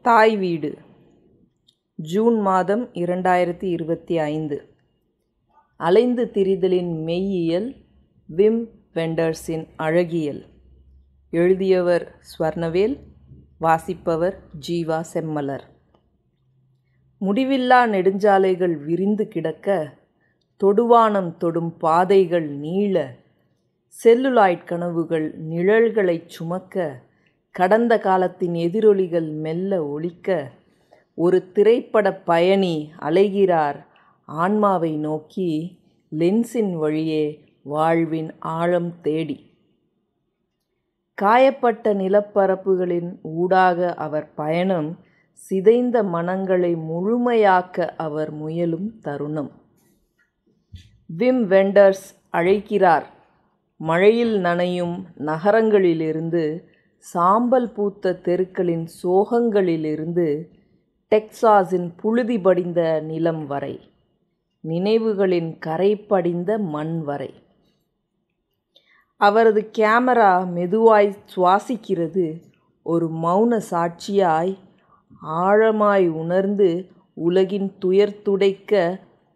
தாய் வீடு ஜூன் மாதம் 2025. அலைந்து திரிதலின் மெய்யியல், விம் வெண்டர்ஸின் அழகியல். எழுதியவர் ஸ்வர்ணவேல். வாசிப்பவர் ஜீவா செம்மலர். முடிவில்லா நெடுஞ்சாலைகள் விரிந்து கிடக்க, தொடுவானம் தொடும் பாதைகள் நீள, செல்லுலாய்ட் கனவுகள் நிழல்களைச் சுமக்க, கடந்த காலத்தின் எதிரொலிகள் மெல்ல ஒலிக்க, ஒரு திரைப்பட பயணி அலைகிறார் ஆன்மாவை நோக்கி, லென்ஸின் வழியே வாழ்வின் ஆழம் தேடி. காயப்பட்ட நிலப்பரப்புகளின் ஊடாக அவர் பயணம், சிதைந்த மனங்களை முழுமையாக்க அவர் முயலும் தருணம். விம் வெண்டர்ஸ் அழைக்கிறார். மழையில் நனையும் நகரங்களிலிருந்து, சாம்பல் பூத்த தெருக்களின் சோகங்களிலிருந்து, டெக்சாஸின் புழுதி படிந்த நிலம் வரை, நினைவுகளின் கரை படிந்த மண் வரை. அவரது கேமரா மெதுவாய் சுவாசிக்கிறது, ஒரு மௌன சாட்சியாய், ஆழமாய் உணர்ந்து உலகின் துயர் துடைக்க.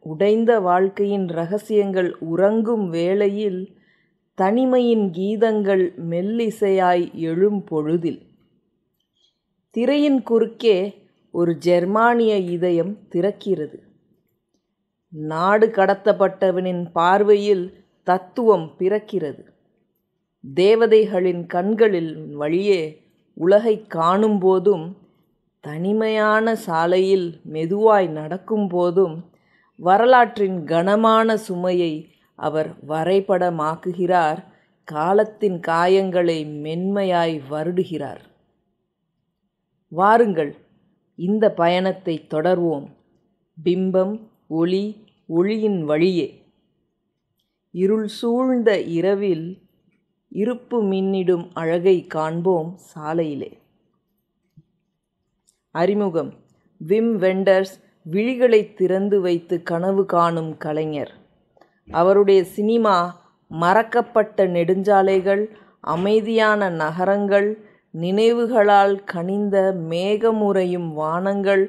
உடைந்த வாழ்க்கையின் இரகசியங்கள் உறங்கும் வேளையில், தனிமையின் கீதங்கள் மெல்லிசையாய் எழும் பொழுதில். திரையின் குறுக்கே ஒரு ஜெர்மானிய இதயம் திறக்கிறது. நாடு கடத்தப்பட்டவனின் பார்வையில் தத்துவம் பிறக்கிறது. தேவதைகளின் கண்களில் வழியே உலகை காணும் போதும், தனிமையான சாலையில் மெதுவாய் நடக்கும் போதும், வரலாற்றின் கனமான சுமையை அவர் வரைபடமாக்குகிறார். காலத்தின் காயங்களை மென்மையாய் வருடுகிறார். வாருங்கள், இந்த பயணத்தை தொடர்வோம். பிம்பம், ஒளி, ஒளியின் வழியே. இருள் சூழ்ந்த இரவில் இருப்பு மின்னிடும் அழகை காண்போம் சாலையிலே. அறிமுகம். விம் வெண்டர்ஸ் விழிகளை திறந்து வைத்து கனவு காணும் கலைஞர். அவருடைய சினிமா மறக்கப்பட்ட நெடுஞ்சாலைகள், அமைதியான நகரங்கள், நினைவுகளால் கனிந்த மேகமுறையும் வானங்கள்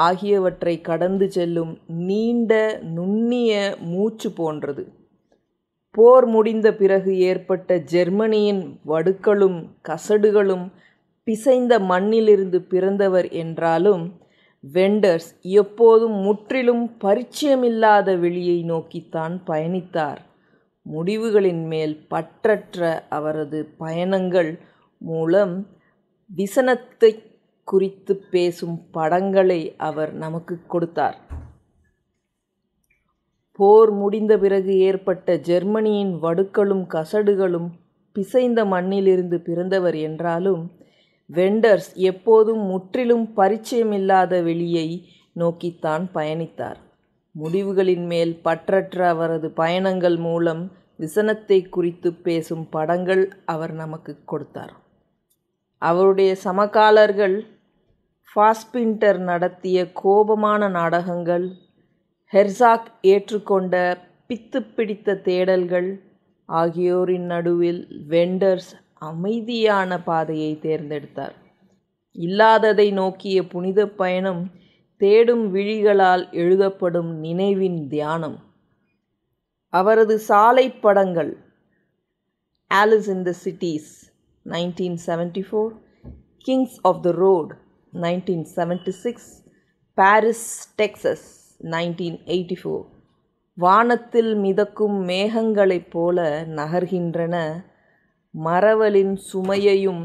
ஆகியவற்றை கடந்து செல்லும் நீண்ட நுண்ணிய மூச்சு போன்றது. போர் முடிந்த பிறகு ஏற்பட்ட ஜெர்மனியின் வடுக்களும் கசடுகளும் பிசைந்த மண்ணிலிருந்து பிறந்தவர் என்றாலும், வெண்டர்ஸ் எப்போதும் முற்றிலும் பரிச்சயமில்லாத வெளியை நோக்கித்தான் பயணித்தார். முடிவுகளின் மேல் பற்றற்ற அவரது பயணங்கள் மூலம் விசனத்தை குறித்து பேசும் படங்களை அவர் நமக்கு கொடுத்தார். போர் முடிந்த பிறகு ஏற்பட்ட ஜெர்மனியின் வடுக்களும் கசடுகளும் பிசைந்த மண்ணிலிருந்து பிறந்தவர் என்றாலும், வெண்டர்ஸ் எப்போதும் முற்றிலும் பரிச்சயமில்லாத வெளியை நோக்கித்தான் பயணித்தார். முடிவுகளின் மேல் பற்றற்ற அவரது பயணங்கள் மூலம் விசனத்தை குறித்து பேசும் படங்கள் அவர் நமக்கு கொடுத்தார். அவருடைய சமகாலர்கள் ஃபாஸ்பிண்டர் நடத்திய கோபமான நாடகங்கள், ஹெர்சாக் ஏற்றுக்கொண்ட பித்து பிடித்த தேடல்கள் ஆகியோரின் நடுவில் வெண்டர்ஸ் அமைதியான பாதையை தேர்ந்தெடுத்தார். இல்லாததை நோக்கிய புனித பயணம், தேடும் விழிகளால் எழுதப்படும் நினைவின் தியானம். அவரது சாலை படங்கள்: Alice in the Cities 1974, Kings of the Road 1976, Paris Texas 1984. வானத்தில் மிதக்கும் மேகங்களைப் போல நகர்கின்றன, மறவலின் சுமையையும்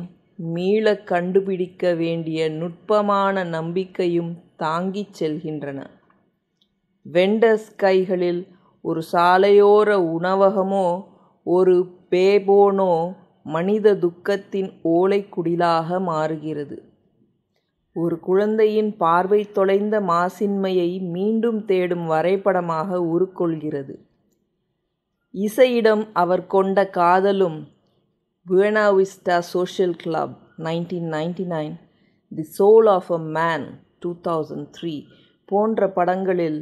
மீள கண்டுபிடிக்க வேண்டிய நுட்பமான நம்பிக்கையும் தாங்கிச் செல்கின்றன. வெண்டர்ஸ் கைகளில் ஒரு சாலையோர உணவகமோ ஒரு பேபோனோ மனித துக்கத்தின் ஓலைக்குடிலாக மாறுகிறது. ஒரு குழந்தையின் பார்வை தொலைந்த மாசின்மையை மீண்டும் தேடும் வரைபடமாக உருக்கொள்கிறது. இசையிடம் அவர் கொண்ட காதலும், Buena Vista Social Club 1999, the Soul of a Man 2003 போன்ற படங்களில்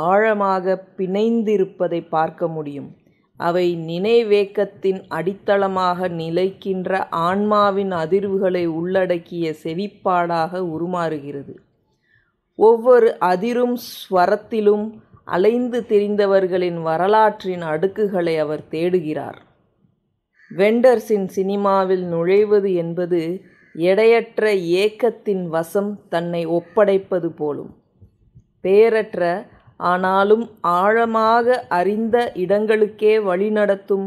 ஆழமாக பிணைந்திருப்பதை பார்க்க முடியும். அவை நினைவேக்கத்தின் அடித்தளமாக நிலைக்கின்ற ஆன்மாவின் அதிர்வுகளை உள்ளடக்கிய செவிப்பாடாக உருமாறுகிறது. ஒவ்வொரு அதிரும் ஸ்வரத்திலும் அலைந்து திரிந்தவர்களின் வரலாற்றின் அடுக்குகளை அவர் தேடுகிறார். வெண்டர்ஸின் சினிமாவில் நுழைவது என்பது எடையற்ற ஏக்கத்தின் வசம் தன்னை ஒப்படைப்பது போலும். பேரற்ற ஆனாலும் ஆழமாக அறிந்த இடங்களுக்கே வழிநடத்தும்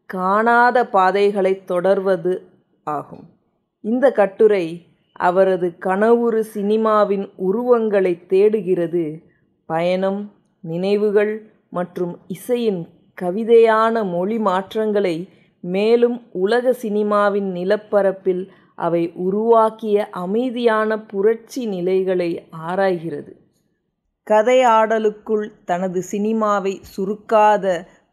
காணாத பாதைகளை தொடர்வது ஆகும். இந்த கட்டுரை அவரது கனவுறு சினிமாவின் உருவங்களை தேடுகிறது. பயணம், நினைவுகள் மற்றும் இசையின் கவிதையான மொழி மாற்றங்களை, மேலும் உலக சினிமாவின் நிலப்பரப்பில் அவை உருவாக்கிய அமைதியான புரட்சி நிலைகளை ஆராய்கிறது. கதையாடலுக்குள் தனது சினிமாவை சுருக்காத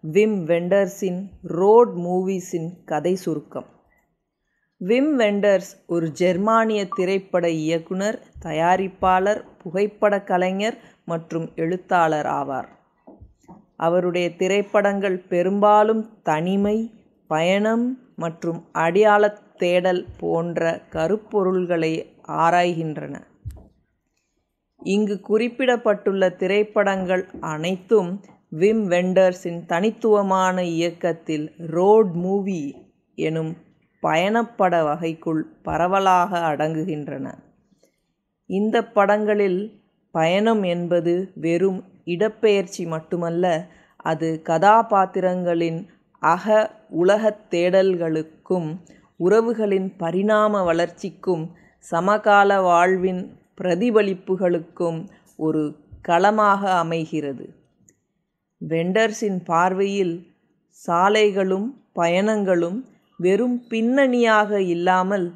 விம் வெண்டர்ஸின் ரோட் மூவிஸின் கதை சுருக்கம். விம் வெண்டர்ஸ் ஒரு ஜெர்மானிய திரைப்பட இயக்குனர், தயாரிப்பாளர், புகைப்படக் கலைஞர் மற்றும் எழுத்தாளர் ஆவார். அவருடைய திரைப்படங்கள் பெரும்பாலும் தனிமை, பயணம் மற்றும் அடையாளத் தேடல் போன்ற கருப்பொருள்களை ஆராய்கின்றன. இங்கு குறிப்பிடப்பட்டுள்ள திரைப்படங்கள் அனைத்தும் விம் வெண்டர்ஸின் தனித்துவமான இயக்கத்தில் ரோட் மூவி எனும் பயணப்பட வகைக்குள் பரவலாக அடங்குகின்றன. இந்த படங்களில் பயணம் என்பது வெறும் இடப்பெயர்ச்சி மட்டுமல்ல, அது கதாபாத்திரங்களின் அக உலகத் தேடல்களுக்கும் உறவுகளின் பரிணாம வளர்ச்சிக்கும் சமகால வாழ்வின் பிரதிபலிப்புகளுக்கும் ஒரு களமாக அமைகிறது. வெண்டர்ஸின் பார்வையில் சாலைகளும் பயணங்களும் வெறும் பின்னணியாக இல்லாமல்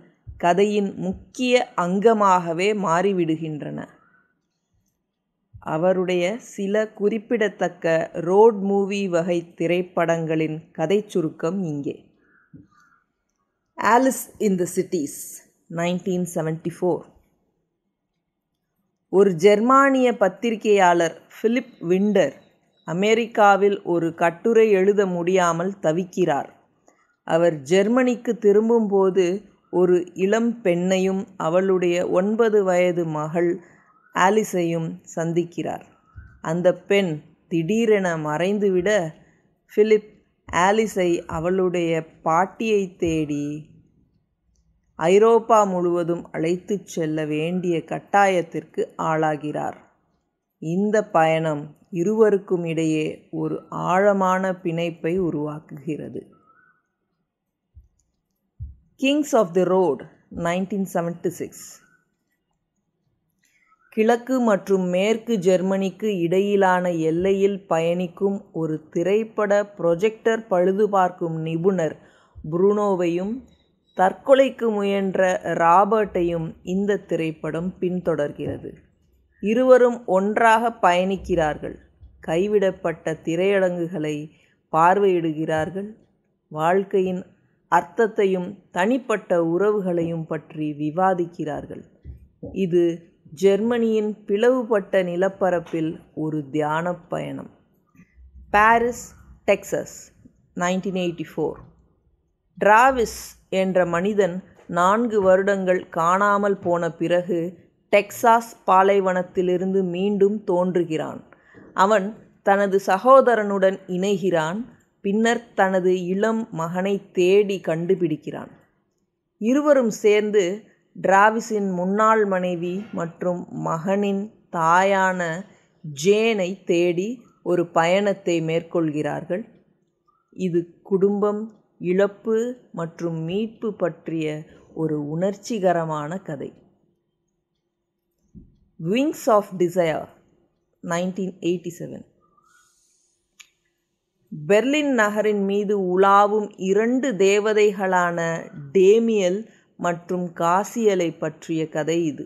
கதையின் முக்கிய அங்கமாகவே மாறிவிடுகின்றன. அவருடைய சில குறிப்பிடத்தக்க ரோட் மூவி வகை திரைப்படங்களின் கதை சுருக்கம் இங்கே. Alice in the Cities 1974. ஒரு ஜெர்மானிய பத்திரிகையாளர் பிலிப் விண்டர் அமெரிக்காவில் ஒரு கட்டுரை எழுத முடியாமல் தவிக்கிறார். அவர் ஜெர்மனிக்கு திரும்பும்போது ஒரு இளம் பெண்ணையும் அவளுடைய 9 வயது மகள் ஆலிஸையும் சந்திக்கிறார். அந்த பெண் திடீரென மறைந்துவிட பிலிப் ஆலிஸை அவளுடைய பாட்டியை தேடி ஐரோப்பா முழுவதும் அழைத்துச் செல்ல வேண்டிய கட்டாயத்திற்கு ஆளாகிறார். இந்த பயணம் இருவருக்கும் இடையே ஒரு ஆழமான பிணைப்பை உருவாக்குகிறது. Kings of the Road 1976. கிழக்கு மற்றும் மேற்கு ஜெர்மனிக்கு இடையிலான எல்லையில் பயணிக்கும் ஒரு திரைப்பட ப்ரொஜெக்டர் பழுதுபார்க்கும் நிபுணர் புருனோவையும் தற்கொலைக்கு முயன்ற ராபர்ட்டையும் இந்த திரைப்படம் பின்தொடர்கிறது. இருவரும் ஒன்றாக பயணிக்கிறார்கள், கைவிடப்பட்ட திரையரங்குகளை பார்வையிடுகிறார்கள், வாழ்க்கையின் அர்த்தத்தையும் தனிப்பட்ட உறவுகளையும் பற்றி விவாதிக்கிறார்கள். இது ஜெர்மனியின் பிளவுபட்ட நிலப்பரப்பில் ஒரு தியான பயணம். Paris, Texas 1984. டிராவிஸ் என்ற மனிதன் 4 வருடங்கள் காணாமல் போன பிறகு டெக்சாஸ் பாலைவனத்திலிருந்து மீண்டும் தோன்றுகிறான். அவன் தனது சகோதரனுடன் இணைகிறான், பின்னர் தனது இளம் மகனை தேடி கண்டுபிடிக்கிறான். இருவரும் சேர்ந்து டிராவிஸின் முன்னாள் மனைவி மற்றும் மகனின் தாயான ஜேனை தேடி ஒரு பயணத்தை மேற்கொள்கிறார்கள். இது குடும்பம், இழப்பு மற்றும் மீட்பு பற்றிய ஒரு உணர்ச்சிகரமான கதை. Wings of desire 1987. பெர்லின் நகரின் மீது உலாவும் 2 தேவதைகளான டேமியல் மற்றும் காசியலை பற்றிய கதை இது.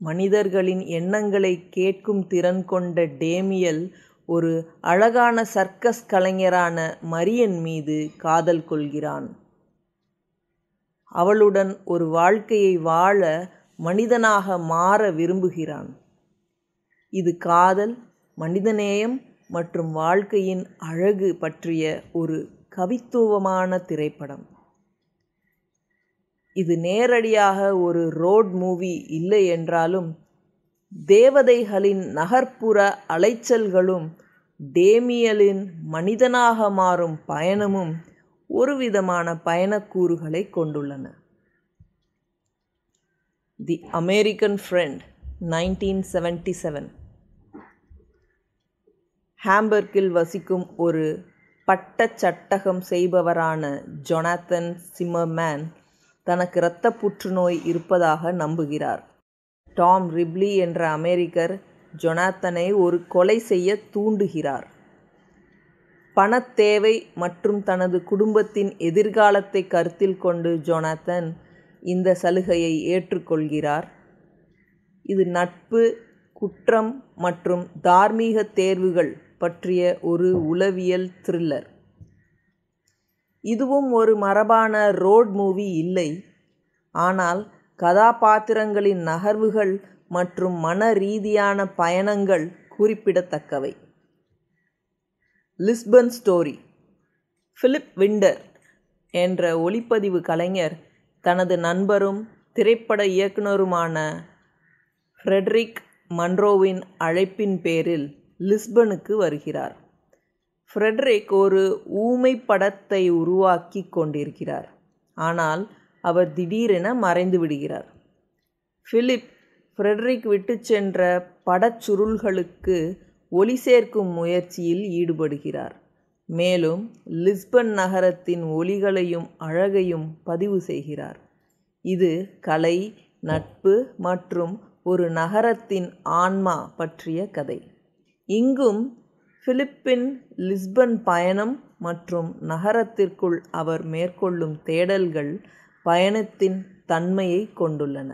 மனிதர்களின் எண்ணங்களை கேட்கும் திறன் கொண்ட டேமியல் ஒரு அழகான சர்க்கஸ் கலைஞரான மரியன் மீது காதல் கொள்கிறான். அவளுடன் ஒரு வாழ்க்கையை வாழ, மனிதனாக மாற விரும்புகிறான். இது காதல், மனிதநேயம் மற்றும் வாழ்க்கையின் அழகு பற்றிய ஒரு கவித்துவமான திரைப்படம். இது நேரடியாக ஒரு ரோட் மூவி இல்லை என்றாலும் தேவதைகளின் நகர்ப்புற அலைச்சல்களும் டேமியலின் மனிதனாக மாறும் பயணமும் ஒருவிதமான பயணக்கூறுகளை கொண்டுள்ளன. தி அமெரிக்கன் ஃப்ரெண்ட் 1977. ஹாம்பர்கில் வசிக்கும் ஒரு பட்டச்சட்டகம் செய்பவரான ஜொனாத்தன் சிம்மர்மேன் தனக்கு இரத்த புற்றுநோய் இருப்பதாக நம்புகிறார். டாம் ரிப்லி என்ற அமெரிக்கர் ஜொனாத்தனை ஒரு கொலை செய்ய தூண்டுகிறார். பணத்தேவை மற்றும் தனது குடும்பத்தின் எதிர்காலத்தை கருத்தில் கொண்டு ஜொனாத்தன் இந்த சலுகையை ஏற்றுக்கொள்கிறார். இது நட்பு, குற்றம் மற்றும் தார்மீக தேர்வுகள் பற்றிய ஒரு உளவியல் த்ரில்லர். இதுவும் ஒரு மரபான ரோட் மூவி இல்லை, ஆனால் கதாபாத்திரங்களின் நகர்வுகள் மற்றும் மன ரீதியான பயணங்கள் குறிப்பிடத்தக்கவை. Lisbon story. பிலிப் விண்டர் என்ற ஒளிப்பதிவு கலைஞர் தனது நண்பரும் திரைப்பட இயக்குனருமான ஃப்ரெட்ரிக் மன்ரோவின் அழைப்பின் பேரில் லிஸ்பனுக்கு வருகிறார். ஃப்ரெட்ரிக் ஒரு ஊமை படத்தை உருவாக்கி கொண்டிருக்கிறார், ஆனால் அவர் திடீரென மறைந்து விடுகிறார். பிலிப் ஃப்ரெட்ரிக் விட்டு சென்ற படச்சுருள்களுக்கு ஒளி சேர்க்கும் முயற்சியில் ஈடுபடுகிறார், மேலும் லிஸ்பன் நகரத்தின் ஒளிகளையும் அழகையும் பதிவு செய்கிறார். இது கலை, நட்பு மற்றும் ஒரு நகரத்தின் ஆன்மா பற்றிய கதை. இங்கும் பிலிப்பின் லிஸ்பன் பயணம் மற்றும் நகரத்திற்குள் அவர் மேற்கொள்ளும் தேடல்கள் பயணத்தின் தன்மையை கொண்டுள்ளன.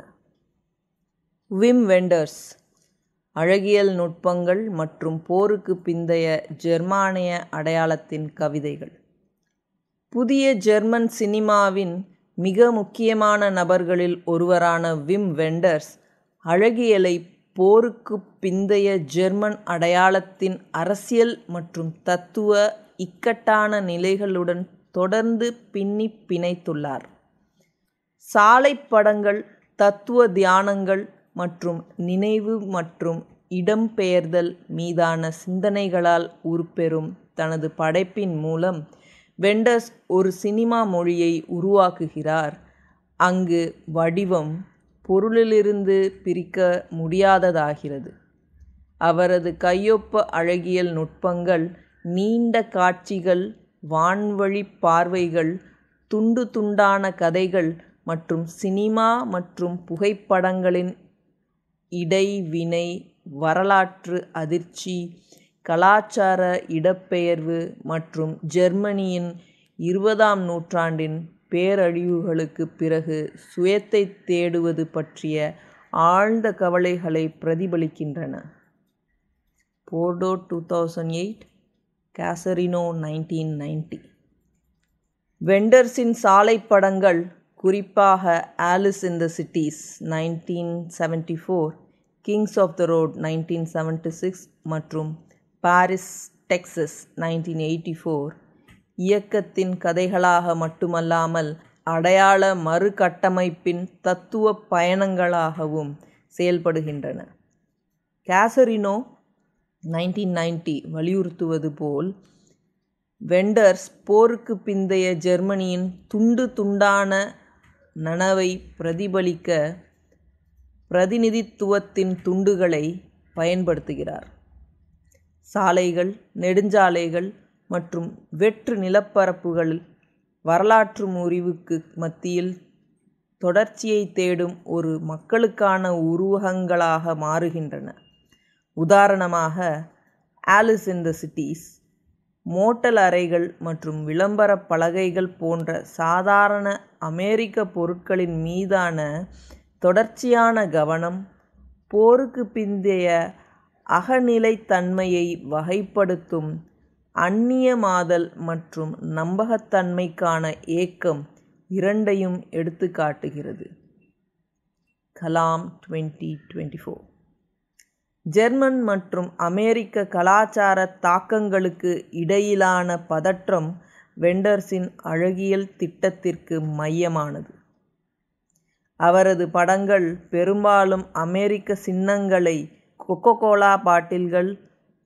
Vim vendors. அழகியல் நுட்பங்கள் மற்றும் போருக்கு பிந்தைய ஜெர்மானிய அடையாளத்தின் கவிதைகள். புதிய ஜெர்மன் சினிமாவின் மிக முக்கியமான நபர்களில் ஒருவரான விம் வெண்டர்ஸ் அழகியலை போருக்கு பிந்தைய ஜெர்மன் அடையாளத்தின் அரசியல் மற்றும் தத்துவ இக்கட்டான நிலைகளுடன் தொடர்ந்து பின்னி பிணைத்துள்ளார். சாலை படங்கள், தத்துவ தியானங்கள் மற்றும் நினைவு மற்றும் இடம்பெயர்தல் மீதான சிந்தனைகளால் உருப்பெறும் தனது படைப்பின் மூலம் வெண்டர்ஸ் ஒரு சினிமா மொழியை உருவாக்குகிறார், அங்கு வடிவம் பொருளிலிருந்து பிரிக்க முடியாததாகிறது. அவரது கையொப்ப அழகியல் நுட்பங்கள், நீண்ட காட்சிகள், வான்வழி பார்வைகள், துண்டு துண்டான கதைகள் மற்றும் சினிமா மற்றும் புகைப்படங்களின் இடைவினை, வரலாற்று அதிர்ச்சி, கலாச்சார இடப்பெயர்வு மற்றும் ஜெர்மனியின் 20ஆம் நூற்றாண்டின் பேரழிவுகளுக்குப் பிறகு சுயத்தை தேடுவது பற்றிய ஆழ்ந்த கவலைகளை பிரதிபலிக்கின்றன. போர்டோ 2008, காசரினோ 1990. வெண்டர்ஸின் சாலை படங்கள், குறிப்பாக Alice in the Cities 1974, Kings of the Road 1976 மற்றும் பாரிஸ், டெக்சஸ் 1984, இயக்கத்தின் கதைகளாக மட்டுமல்லாமல் அடையாள மறுகட்டமைப்பின் தத்துவ பயணங்களாகவும் செயல்படுகின்றன. காசரினோ 1990 வலியுறுத்துவது போல், வெண்டர்ஸ் போருக்கு பிந்தைய ஜெர்மனியின் துண்டு துண்டான நனவை பிரதிபலிக்க பிரதிநிதித்துவத்தின் துண்டுகளை பயன்படுத்துகிறார். சாலைகள், நெடுஞ்சாலைகள் மற்றும் வெற்று நிலப்பரப்புகள் வரலாற்று முறிவுக்கு மத்தியில் தொடர்ச்சியை தேடும் ஒரு மக்களுக்கான உருவகங்களாக மாறுகின்றன. உதாரணமாக, Alice in the cities motel அறைகள் மற்றும் விளம்பர பலகைகள் போன்ற சாதாரண அமெரிக்க பொருட்களின் மீதான தொடர்ச்சியான கவனம், போருக்கு பிந்தைய அகநிலைத்தன்மையை வகைப்படுத்தும் அந்நியமாதல் மற்றும் நம்பகத்தன்மைக்கான ஏக்கம் இரண்டையும் எடுத்துக்காட்டுகிறது. கலாம் 2024. ஜெர்மன் மற்றும் அமெரிக்க கலாச்சார தாக்கங்களுக்கு இடையிலான பதற்றம் வெண்டர்ஸின் அழகியல் திட்டத்திற்கு மையமானது. அவரது படங்கள் பெரும்பாலும் அமெரிக்க சின்னங்களை, கொக்கோகோலா பாட்டில்கள்,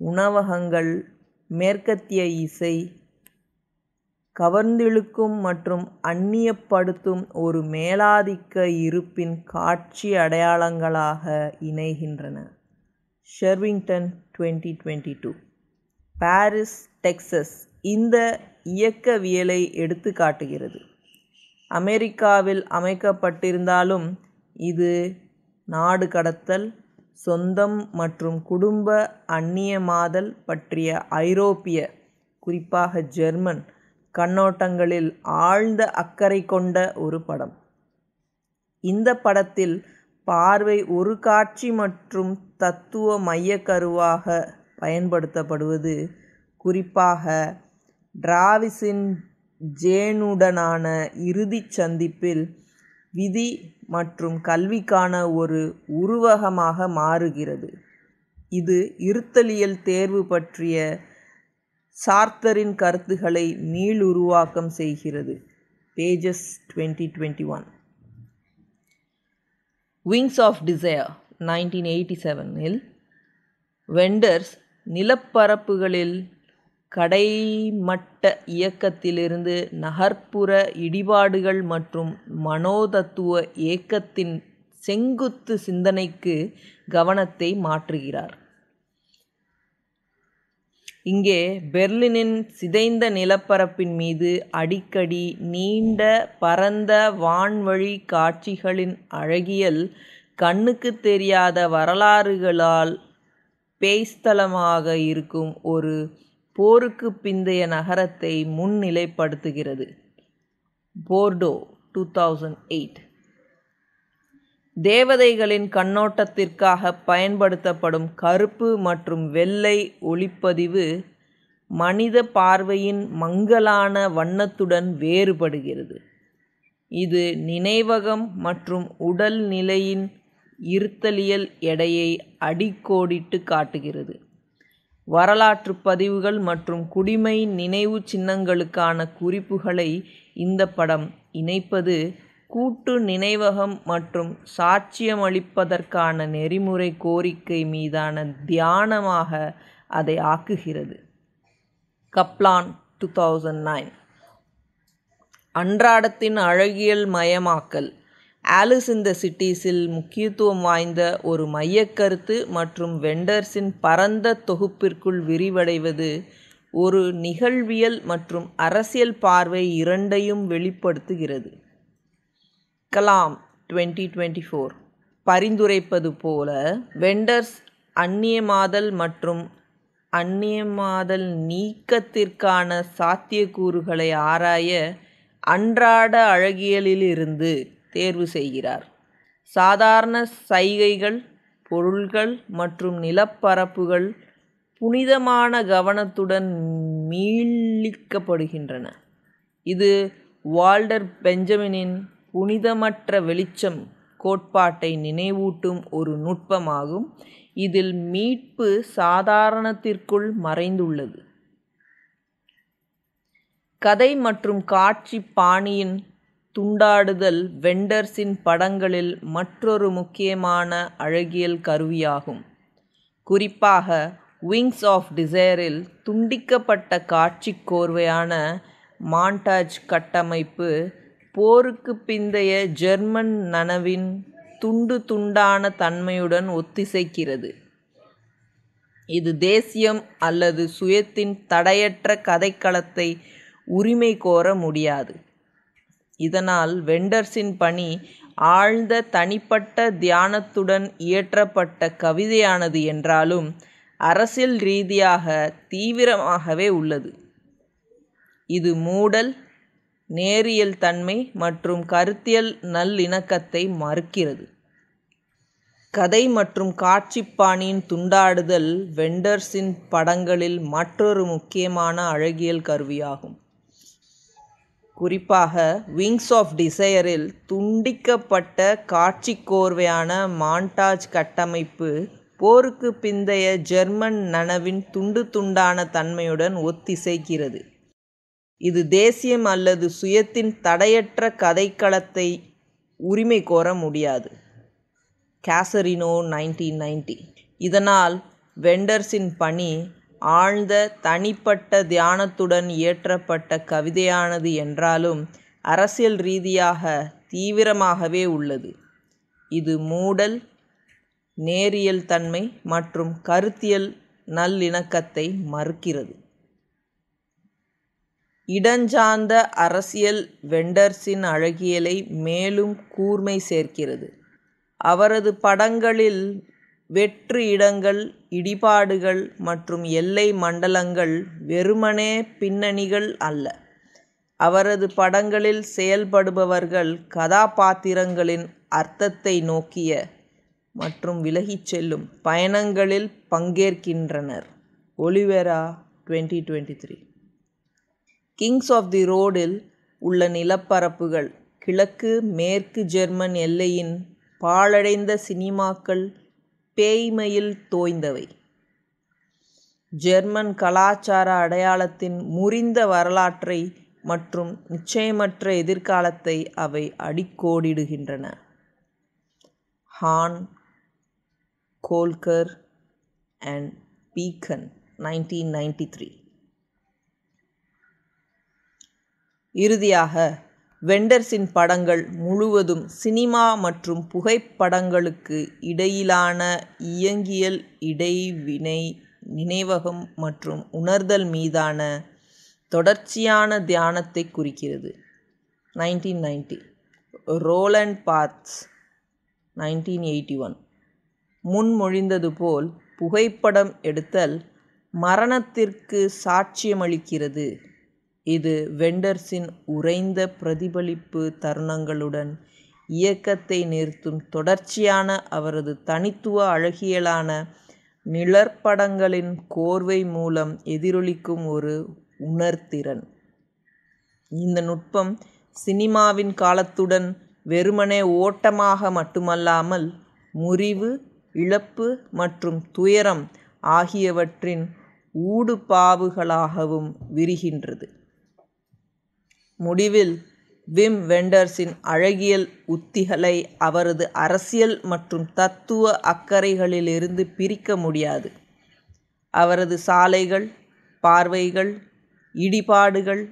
உணவகங்கள், மேற்கத்திய இசை, கவர்ந்திழுக்கும் மற்றும் அந்நியப்படுத்தும் ஒரு மேலாதிக்க இருப்பின் காட்சி அடையாளங்களாக இணைகின்றன. ஷெர்விங்டன் 2022. பாரிஸ், டெக்சஸ் இந்த இயக்கவியலை எடுத்துக்காட்டுகிறது. அமெரிக்காவில் அமைக்கப்பட்டிருந்தாலும் இது நாடு கடத்தல், சொந்தம் மற்றும் குடும்ப அந்நியமாதல் பற்றிய ஐரோப்பிய, குறிப்பாக ஜெர்மன் கண்ணோட்டங்களில் ஆழ்ந்த அக்கறை கொண்ட ஒரு படம். இந்த படத்தில் பார்வை ஒரு காட்சி மற்றும் தத்துவ மையக்கருவாக பயன்படுத்தப்படுவது, குறிப்பாக டிராவிஸின் ஜேனுடனான இறுதிச் சந்திப்பில் விதி மற்றும் கல்விக்கான ஒரு உருவகமாக மாறுகிறது. இது இருத்தலியல் தேர்வு பற்றிய சார்த்தரின் கருத்துக்களை மீளுருவாக்கம் செய்கிறது. Pages 2021. Wings of Desire 1987 Wenders நிலப்பரப்புகளில் கடைமட்ட இயக்கத்திலிருந்து நகர்ப்புற இடிபாடுகள் மற்றும் மனோதத்துவ ஏக்கத்தின் செங்குத்து சிந்தனைக்கு கவனத்தை மாற்றுகிறார். இங்கே பெர்லினின் சிதைந்த நிலப்பரப்பின் மீது அடிக்கடி நீண்ட பரந்த வான்வழி காட்சிகளின் அழகியல் கண்ணுக்கு தெரியாத வரலாறுகளால் பேய்ஸ்தலமாக இருக்கும் ஒரு போருக்கு பிந்தைய நகரத்தை முன்னிலைப்படுத்துகிறது. போர்டோ 2008. தேவதைகளின் கண்ணோட்டத்திற்காக பயன்படுத்தப்படும் கருப்பு மற்றும் வெள்ளை ஒளிப்பதிவு மனித பார்வையின் மங்கலான வண்ணத்துடன் வேறுபடுகிறது. இது நினைவகம் மற்றும் உடல் நிலையின் இருத்தலியல் எடையை அடிக்கோடிட்டு காட்டுகிறது. வரலாற்று பதிவுகள் மற்றும் குடிமை நினைவு சின்னங்களுக்கான குறிப்புகளை இந்த படம் இணைப்பது கூட்டு நினைவகம் மற்றும் சாட்சியமளிப்பதற்கான நெறிமுறை கோரிக்கை மீதான தியானமாக அதை ஆக்குகிறது. கப்லான் 2009. அன்றாடத்தின் அழகியல் மயமாக்கல் ஆலிஸ் இன் தி சிட்டீஸில் முக்கியத்துவம் வாய்ந்த ஒரு மையக்கருத்து மற்றும் வெண்டர்ஸின் பரந்த தொகுப்பிற்குள் விரிவடைவது ஒரு நிகழ்வியல் மற்றும் அரசியல் பார்வை இரண்டையும் வெளிப்படுத்துகிறது. கலாம் 2024 பரிந்துரைப்பது போல வெண்டர்ஸ் அந்நியமாதல் மற்றும் அந்நியமாதல் நீக்கத்திற்கான சாத்தியக்கூறுகளை ஆராய அன்றாட அழகியலிலிருந்து தேர்வு செய்கிறார். சாதாரண சைகைகள், பொருள்கள் மற்றும் நிலப்பரப்புகள் புனிதமான கவனத்துடன் மீளிக்கப்படுகின்றன. இது வால்டர் பெஞ்சமினின் புனிதமற்ற வெளிச்சம் கோட்பாட்டை நினைவூட்டும் ஒரு நுட்பமாகும். இதில் மீட்பு சாதாரணத்திற்குள் மறைந்துள்ளது. கதை மற்றும் காட்சி பாணியின் துண்டாடுதல் வெண்டர்ஸின் படங்களில் மற்றொரு முக்கியமான அழகியல் கருவியாகும். குறிப்பாக விங்ஸ் ஆஃப் டிசைரில் துண்டிக்கப்பட்ட காட்சி கோர்வையான மாண்டாஜ் கட்டமைப்பு போருக்கு பிந்தைய ஜெர்மன் நனவின் துண்டு துண்டான தன்மையுடன் ஒத்திசைக்கிறது. இது தேசியம் அல்லது சுயத்தின் தடையற்ற கதைக்களத்தை உரிமை கோர முடியாது. இதனால் வெண்டர்ஸின் பணி ஆழ்ந்த தனிப்பட்ட தியானத்துடன் இயற்றப்பட்ட கவிதையானது என்றாலும் அரசியல் ரீதியாக தீவிரமாகவே உள்ளது. இது மூடல், நேரியல் தன்மை மற்றும் கருத்தியல் நல்லிணக்கத்தை மறுக்கிறது. கதை மற்றும் காட்சி பாணியின் துண்டாடுதல் வெண்டர்ஸின் படங்களில் மற்றொரு முக்கியமான அழகியல் கருவியாகும். குறிப்பாக விங்ஸ் ஆஃப் டிசைரில் துண்டிக்கப்பட்ட காட்சி கோர்வையான மாண்டாஜ் கட்டமைப்பு போருக்கு பிந்தைய ஜெர்மன் நனவின் துண்டு துண்டான தன்மையுடன் ஒத்திசைக்கிறது. இது தேசியம் அல்லது சுயத்தின் தடையற்ற கதைக்களத்தை உரிமை கோர முடியாது. காசரினோ 1990. இதனால் வெண்டர்ஸின் பணி ஆழ்ந்த தனிப்பட்ட தியானத்துடன் இயற்றப்பட்ட கவிதையானது என்றாலும் அரசியல் ரீதியாக தீவிரமாகவே உள்ளது. இது மூடல், நேரியல் தன்மை மற்றும் கருத்தியல் நல்லிணக்கத்தை மறுக்கிறது. இடஞ்சார்ந்த அரசியல் வெண்டர்ஸின் அழகியலை மேலும் கூர்மை சேர்க்கிறது. அவரது படங்களில் வெற்று இடங்கள், இடிபாடுகள் மற்றும் எல்லை மண்டலங்கள் வெறுமனே பின்னணிகள் அல்ல. அவரது படங்களில் செயல்படுபவர்கள் கதாபாத்திரங்களின் அர்த்தத்தை நோக்கிய மற்றும் விலகிச் செல்லும் பயணங்களில் பங்கேற்கின்றனர். ஒலிவேரா 2023. கிங்ஸ் ஆஃப் தி ரோடில் உள்ள நிலப்பரப்புகள் கிழக்கு மேற்கு ஜெர்மன் எல்லையின் பாழடைந்த சினிமாக்கள் பேய்மையில் தோய்ந்தவை. ஜெர்மன் கலாச்சார அடையாளத்தின் முறிந்த வரலாற்றை மற்றும் நிச்சயமற்ற எதிர்காலத்தை அவை அடிக்கோடிடுகின்றன. ஹான், கோல்கர் அண்ட் பீக்கன் 1993. இறுதியாக வெண்டர்ஸின் படங்கள் முழுவதும் சினிமா மற்றும் புகைப்படங்களுக்கு இடையிலான இயங்கியல் இடைவினை, நினைவகம் மற்றும் உணர்தல் மீதான தொடர்ச்சியான தியானத்தை குறிக்கிறது. 1990. ரோலண்ட் பார்த்ஸ் 1981. முன்மொழிந்தது போல் புகைப்படம் எடுத்தல் மரணத்திற்கு சாட்சியமளிக்கிறது. இது வெண்டர்ஸின் உறைந்த பிரதிபலிப்பு தருணங்களுடன் இயக்கத்தை நிறுத்தும் தொடர்ச்சியான அவரது தனித்துவ அழகியலான நிழற்படங்களின் கோர்வை மூலம் எதிரொலிக்கும் ஒரு உணர்திறன். இந்த நுட்பம் சினிமாவின் காலத்துடன் வெறுமனே ஓட்டமாக மட்டுமல்லாமல் முறிவு, இழப்பு மற்றும் துயரம் ஆகியவற்றின் ஊடுபாவுகளாகவும் விரிகின்றது. முடிவில் விம் வெண்டர்ஸின் அழகியல் உத்திகளை அவரது அரசியல் மற்றும் தத்துவ அக்கறைகளிலிருந்து பிரிக்க முடியாது. அவரது சாலைகள், பார்வைகள், இடிபாடுகள்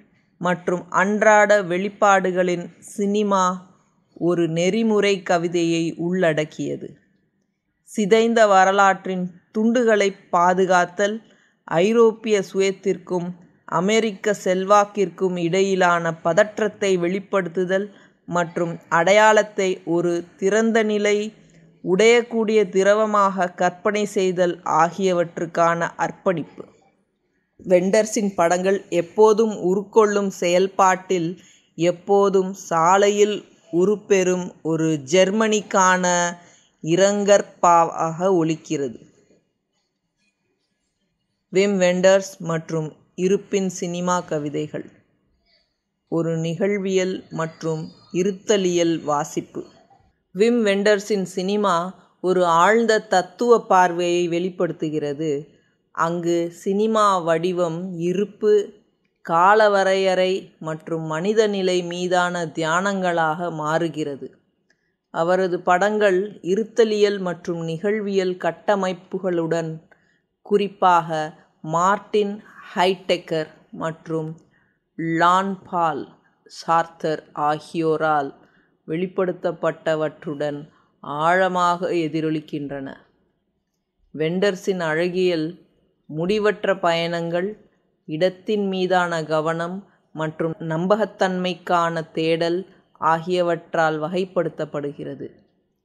மற்றும் அன்றாட வெளிப்பாடுகளின் சினிமா ஒரு நெறிமுறை கவிதையை உள்ளடக்கியது. சிதைந்த வரலாற்றின் துண்டுகளை பாதுகாத்தல், ஐரோப்பிய சுயத்திற்கும் அமெரிக்க செல்வாக்கிற்கும் இடையிலான பதற்றத்தை வெளிப்படுத்துதல் மற்றும் அடையாளத்தை ஒரு திறந்தநிலை, உடையக்கூடிய திரவமாக கற்பனை செய்தல் ஆகியவற்றுக்கான அர்ப்பணிப்பு. வெண்டர்ஸின் படங்கள் எப்போதும் உருக்கொள்ளும் செயல்பாட்டில் எப்போதும் சாலையில் உருப்பெறும் ஒரு ஜெர்மனிக்கான இரங்கற்பாவாக ஒலிக்கிறது. விம் வெண்டர்ஸ் மற்றும் இருப்பின் சினிமா கவிதைகள். ஒரு நிகழ்வியல் மற்றும் இருத்தலியல் வாசிப்பு. விம் வெண்டர்ஸின் சினிமா ஒரு ஆழ்ந்த தத்துவ பார்வையை வெளிப்படுத்துகிறது, அங்கு சினிமா வடிவம் இருப்பு, காலவரையறை மற்றும் மனிதநிலை மீதான தியானங்களாக மாறுகிறது. அவரது படங்கள் இருத்தலியல் மற்றும் நிகழ்வியல் கட்டமைப்புகளுடன், குறிப்பாக மார்ட்டின் ஹைடெக்கர் மற்றும் லான் பால் சார்த்தர் ஆகியோரால் வெளிப்படுத்தப்பட்டவற்றுடன் ஆழமாக எதிரொலிக்கின்றன. வெண்டர்ஸின் அழகியல் முடிவற்ற பயணங்கள், இடத்தின் மீதான கவனம் மற்றும் நம்பகத்தன்மைக்கான தேடல் ஆகியவற்றால் வகைப்படுத்தப்படுகிறது.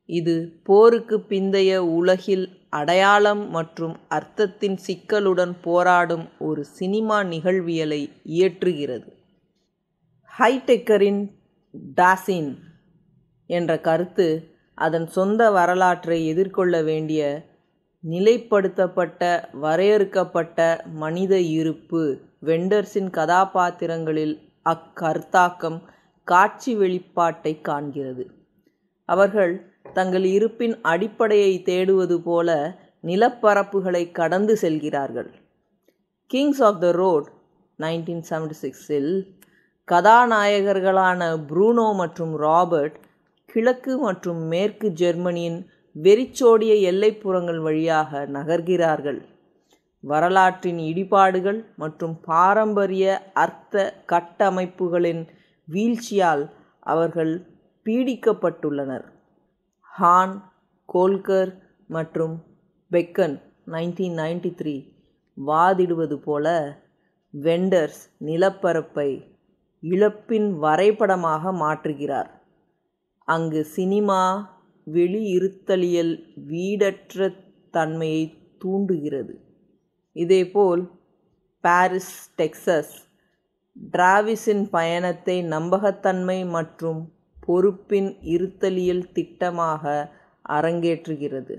இது போருக்கு பிந்தைய உலகில் அடையாளம் மற்றும் அர்த்தத்தின் சிக்கலுடன் போராடும் ஒரு சினிமா நிகழ்வியலை இயற்றுகிறது. ஹைடெக்கரின் டாசின் என்ற கருத்து அதன் சொந்த வரலாற்றை எதிர்கொள்ள வேண்டிய நிலைப்படுத்தப்பட்ட, வரையறுக்கப்பட்ட மனித இருப்பு. வெண்டர்ஸின் கதாபாத்திரங்களில் அக்கருத்தாக்கம் காட்சி வெளிப்பாட்டை காண்கிறது. அவர்கள் தங்கள் இருப்பின் அடிப்படையை தேடுவது போல நிலப்பரப்புகளை கடந்து செல்கிறார்கள். கிங்ஸ் ஆஃப் த ரோட் 1976இல் கதாநாயகர்களான ப்ரூனோ மற்றும் ராபர்ட் கிழக்கு மற்றும் மேற்கு ஜெர்மனியின் வெறிச்சோடிய எல்லைப்புறங்கள் வழியாக நகர்கிறார்கள். வரலாற்றின் இடிபாடுகள் மற்றும் பாரம்பரிய அர்த்த கட்டமைப்புகளின் வீழ்ச்சியால் அவர்கள் பீடிக்கப்பட்டுள்ளனர். ஹான், கோல்கர் மற்றும் பெக்கன் 1993 வாதிடுவது போல, வெண்டர்ஸ் நிலப்பரப்பை இழப்பின் வரைபடமாக மாற்றுகிறார், அங்கு சினிமா வெளியிருத்தலியல் வீடற்ற தன்மையை தூண்டுகிறது. இதேபோல் பாரிஸ், டெக்சஸ் டிராவிஸின் பயணத்தை நம்பகத்தன்மை மற்றும் பொறுப்பின் இருத்தலியல் திட்டமாக அரங்கேற்றுகிறது.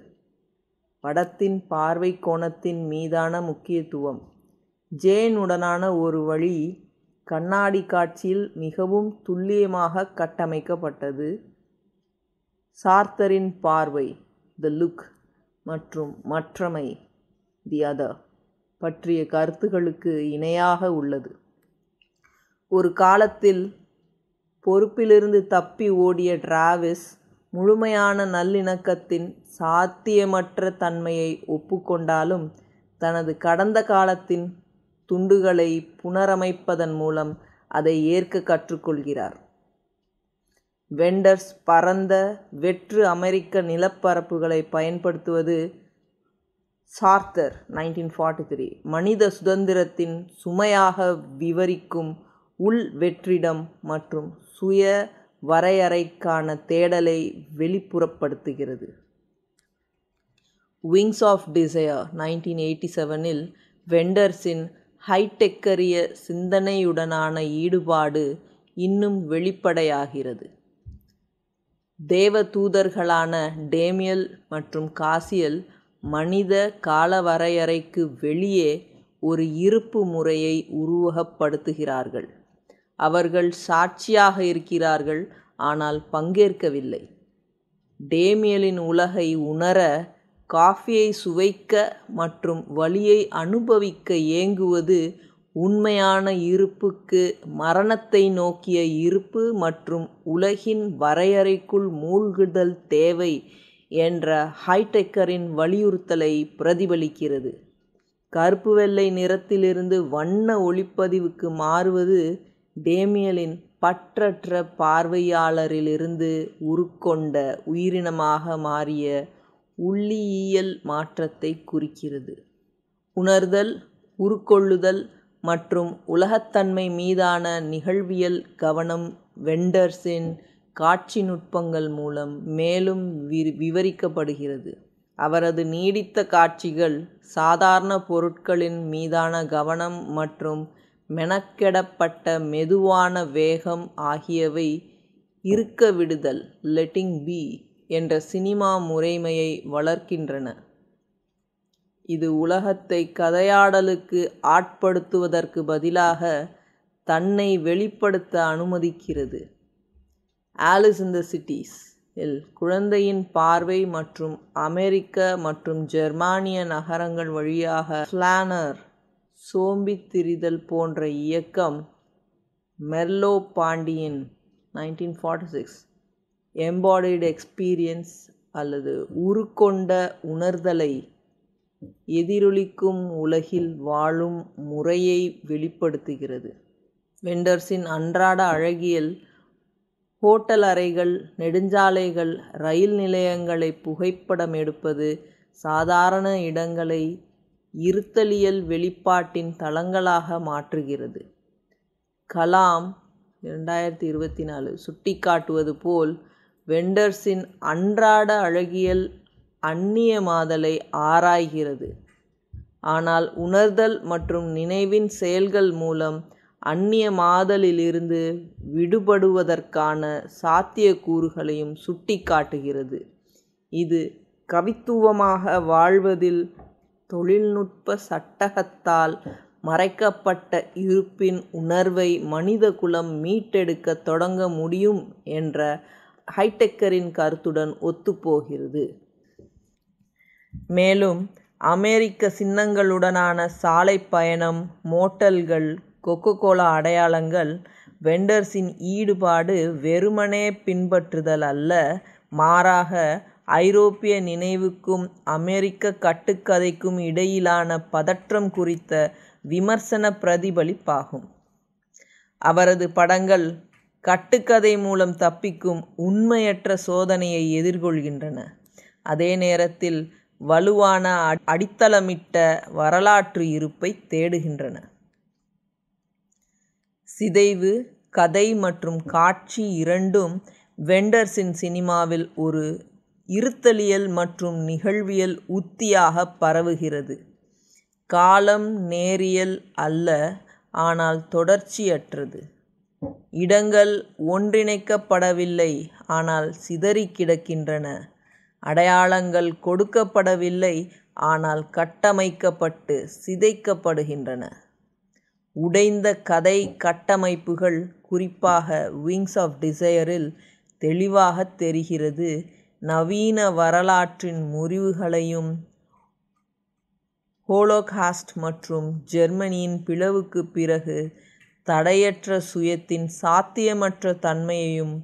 படத்தின் பார்வை கோணத்தின் மீதான முக்கியத்துவம். ஜேன் உடனான ஒரு வழி கண்ணாடி காட்சியில் மிகவும் துல்லியமாக கட்டமைக்கப்பட்டது. சார்த்தரின் பார்வை தி லுக் மற்றும் மற்றமை தி அதர் பற்றிய கருத்துகளுக்கு இணையாக உள்ளது. ஒரு காலத்தில் பொறுப்பிலிருந்து தப்பி ஓடிய டிராவிஸ் முழுமையான நல்லிணக்கத்தின் சாத்தியமற்ற தன்மையை ஒப்புக்கொண்டாலும் தனது கடந்த காலத்தின் துண்டுகளை புனரமைப்பதன் மூலம் அதை ஏற்க கற்றுக்கொள்கிறார். வெண்டர்ஸ் பரந்த வெற்று அமெரிக்க நிலப்பரப்புகளை பயன்படுத்துவது சார்த்தர் 1943 மனித சுதந்திரத்தின் சுமையாக விவரிக்கும் உள் வெற்றிடம் மற்றும் சுய வரையறைக்கான தேடலை வெளிப்புறப்படுத்துகிறது. விங்ஸ் ஆஃப் டிசையர் 1987இல் வெண்டர்ஸின் ஹைடெக்கரிய சிந்தனையுடனான ஈடுபாடு இன்னும் வெளிப்படையாகிறது. தேவதூதர்களான டேமியல் மற்றும் காசியல் மனித காலவரையறைக்கு வெளியே ஒரு இருப்பு முறையை உருவகப்படுத்துகிறார்கள். அவர்கள் சாட்சியாக இருக்கிறார்கள், ஆனால் பங்கேற்கவில்லை. டேமியலின் உலகை உணர, காஃபியை சுவைக்க மற்றும் வலியை அனுபவிக்க ஏங்குவது உண்மையான இருப்புக்கு மரணத்தை நோக்கிய இருப்பு மற்றும் உலகின் வரையறைக்குள் மூழ்குதல் தேவை என்ற ஹைடெக்கரின் வலியுறுத்தலை பிரதிபலிக்கிறது. கருப்பு வெள்ளை நிறத்திலிருந்து வண்ண ஒளிப்பதிவுக்கு மாறுவது டேமியலின் பற்றற்ற பார்வையாளரிலிருந்து உருக்கொண்ட உயிரினமாக மாறிய உள்ளியியல் மாற்றத்தை குறிக்கிறது. உணர்தல், உருக்கொள்ளுதல் மற்றும் உலகத்தன்மை மீதான நிகழ்வியல் கவனம் வெண்டர்ஸின் காட்சி நுட்பங்கள் மூலம் மேலும் விவரிக்கப்படுகிறது. அவரது நீடித்த காட்சிகள், சாதாரண பொருட்களின் மீதான கவனம் மற்றும் மெனக்கெடப்பட்ட மெதுவான வேகம் ஆகியவை இருக்க விடுதல் லெட்டிங் பி என்ற சினிமா முறைமையை வளர்க்கின்றன. இது உலகத்தை கதையாடலுக்கு ஆட்படுத்துவதற்கு பதிலாக தன்னை வெளிப்படுத்த அனுமதிக்கிறது. ஆலிஸ் இன் தி சிட்டீஸ் இல் குழந்தையின் பார்வை மற்றும் அமெரிக்க மற்றும் ஜெர்மானிய நகரங்கள் வழியாக ஃப்ளானர் சோம்பித் திரிதல் போன்ற இயக்கம் மெர்லோ பாண்டியின் 1946 எம்பாடிட் எக்ஸ்பீரியன்ஸ் அல்லது உருக்கொண்ட உணர்தலை எதிரொலிக்கும் உலகில் வாழும் முறையை வெளிப்படுத்துகிறது. வெண்டர்ஸின் அன்றாட அழகியல் ஹோட்டல் அறைகள், நெடுஞ்சாலைகள், ரயில் நிலையங்களை புகைப்படம் எடுப்பது சாதாரண இடங்களை இருத்தலியல் வெளிப்பாட்டின் தளங்களாக மாற்றுகிறது. கலாம் 2024 சுட்டிக்காட்டுவது போல், வெண்டர்ஸின் அன்றாட அழகியல் அந்நியமாதலை ஆராய்கிறது, ஆனால் உணர்தல் மற்றும் நினைவின் செயல்கள் மூலம் அந்நியமாதலிலிருந்து விடுபடுவதற்கான சாத்தியக்கூறுகளையும் சுட்டிக்காட்டுகிறது. இது கவித்துவமாக வாழ்வதில் தொழில்நுட்ப சட்டகத்தால் மறைக்கப்பட்ட இருப்பின் உணர்வை மனிதகுலம் மீட்டெடுக்க தொடங்க முடியும் என்ற ஹைடெக்கரின் கருத்துடன் ஒத்துப்போகிறது. மேலும் அமெரிக்க சின்னங்களுடனான சாலை பயணம், மோட்டல்கள், கொக்கோகோலா அடையாளங்கள் வெண்டர்ஸின் ஈடுபாடு வெறுமனே பின்பற்றுதல் அல்ல, மாறாக ஐரோப்பிய நினைவுக்கும் அமெரிக்க கட்டுக்கதைக்கும் இடையிலான பதற்றம் குறித்த விமர்சன பிரதிபலிப்பாகும். அவரது படங்கள் கட்டுக்கதை மூலம் தப்பிக்கும் உண்மையற்ற சோதனையை எதிர்கொள்கின்றன, அதே நேரத்தில் வலுவான அடித்தளமிட்ட வரலாற்று இருப்பை தேடுகின்றன. சிதைவு, கதை மற்றும் காட்சி இரண்டும் வெண்டர்ஸின் சினிமாவில் ஒரு இருத்தலியல் மற்றும் நிகழ்வியல் உத்தியாக பரவுகிறது. காலம் நேரியல் அல்ல, ஆனால் தொடர்ச்சியற்றது. இடங்கள் ஒன்றிணைக்கப்படவில்லை, ஆனால் சிதறி கிடக்கின்றன. அடையாளங்கள் கொடுக்கப்படவில்லை, ஆனால் கட்டமைக்கப்பட்டு சிதைக்கப்படுகின்றன. உடைந்த கதை கட்டமைப்புகள், குறிப்பாக விங்ஸ் ஆஃப் டிசையரில் தெளிவாக தெரிகிறது. நவீன வரலாற்றின் முறிவுகளையும் ஹோலோகாஸ்ட் மற்றும் ஜெர்மனியின் பிளவுக்கு பிறகு தடையற்ற சுயத்தின் சாத்தியமற்ற தன்மையையும்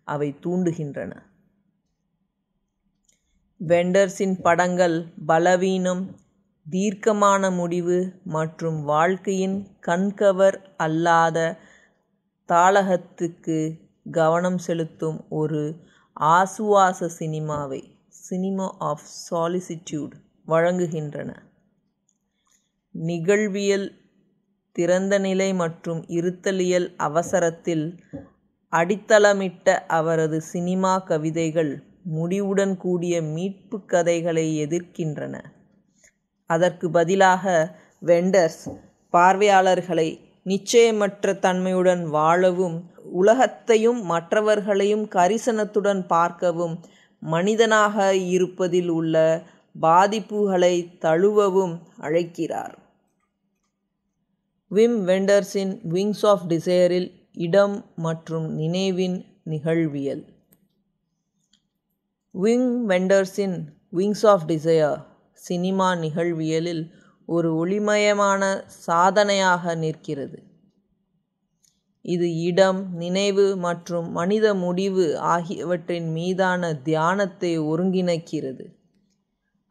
அவை தூண்டுகின்றன. வெண்டர்ஸின் படங்கள் பலவீனம், தீர்க்கமான முடிவு மற்றும் வாழ்க்கையின் கண்கவர் அல்லாத தாளகத்துக்கு கவனம் செலுத்தும் ஒரு ஆசுவாச சினிமாவை, சினிமா ஆஃப் சாலிசிட்யூட், வழங்குகின்றன. நிகழ்வியல் திறந்தநிலை மற்றும் இருத்தலியல் அவசரத்தில் அடித்தளமிட்ட அவரது சினிமா கவிதைகள் முடிவுடன் கூடிய மீட்பு கதைகளை எதிர்க்கின்றன. அதற்கு பதிலாக வெண்டர்ஸ் பார்வையாளர்களை நிச்சயமற்ற தன்மையுடன் வாழவும், உலகத்தையும் மற்றவர்களையும் கரிசனத்துடன் பார்க்கவும், மனிதனாக இருப்பதில் உள்ள பாதிப்புகளை தழுவவும் அழைக்கிறார். விம் வெண்டர்ஸின் விங்ஸ் ஆஃப் டிசையரில் இடம் மற்றும் நினைவின் நிகழ்வியல். விம் வெண்டர்ஸின் விங்ஸ் ஆஃப் டிசையர் சினிமா நிகழ்வியலில் ஒரு ஒளிமயமான சாதனையாக நிற்கிறது. இது இடம், நினைவு மற்றும் மனித முடிவு ஆகியவற்றின் மீதான தியானத்தை ஒருங்கிணைக்கிறது.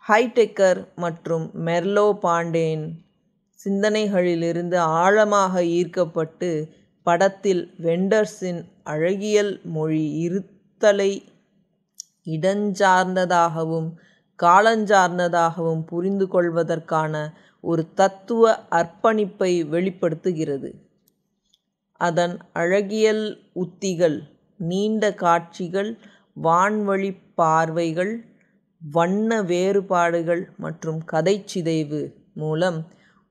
ஹைடெக்கர் மற்றும் மெர்லோ பாண்டேன் சிந்தனைகளிலிருந்து ஆழமாக ஈர்க்கப்பட்டு படத்தில் வெண்டர்ஸின் அழகியல் மொழி இருத்தலை இடஞ்சார்ந்ததாகவும் காலஞ்சார்ந்ததாகவும் புரிந்து கொள்வதற்கான ஒரு தத்துவ அர்ப்பணிப்பை வெளிப்படுத்துகிறது. அதன் அழகியல் உத்திகள், நீண்ட காட்சிகள், வான்வழி பார்வைகள், வண்ண வேறுபாடுகள் மற்றும் கதைச்சிதைவு மூலம்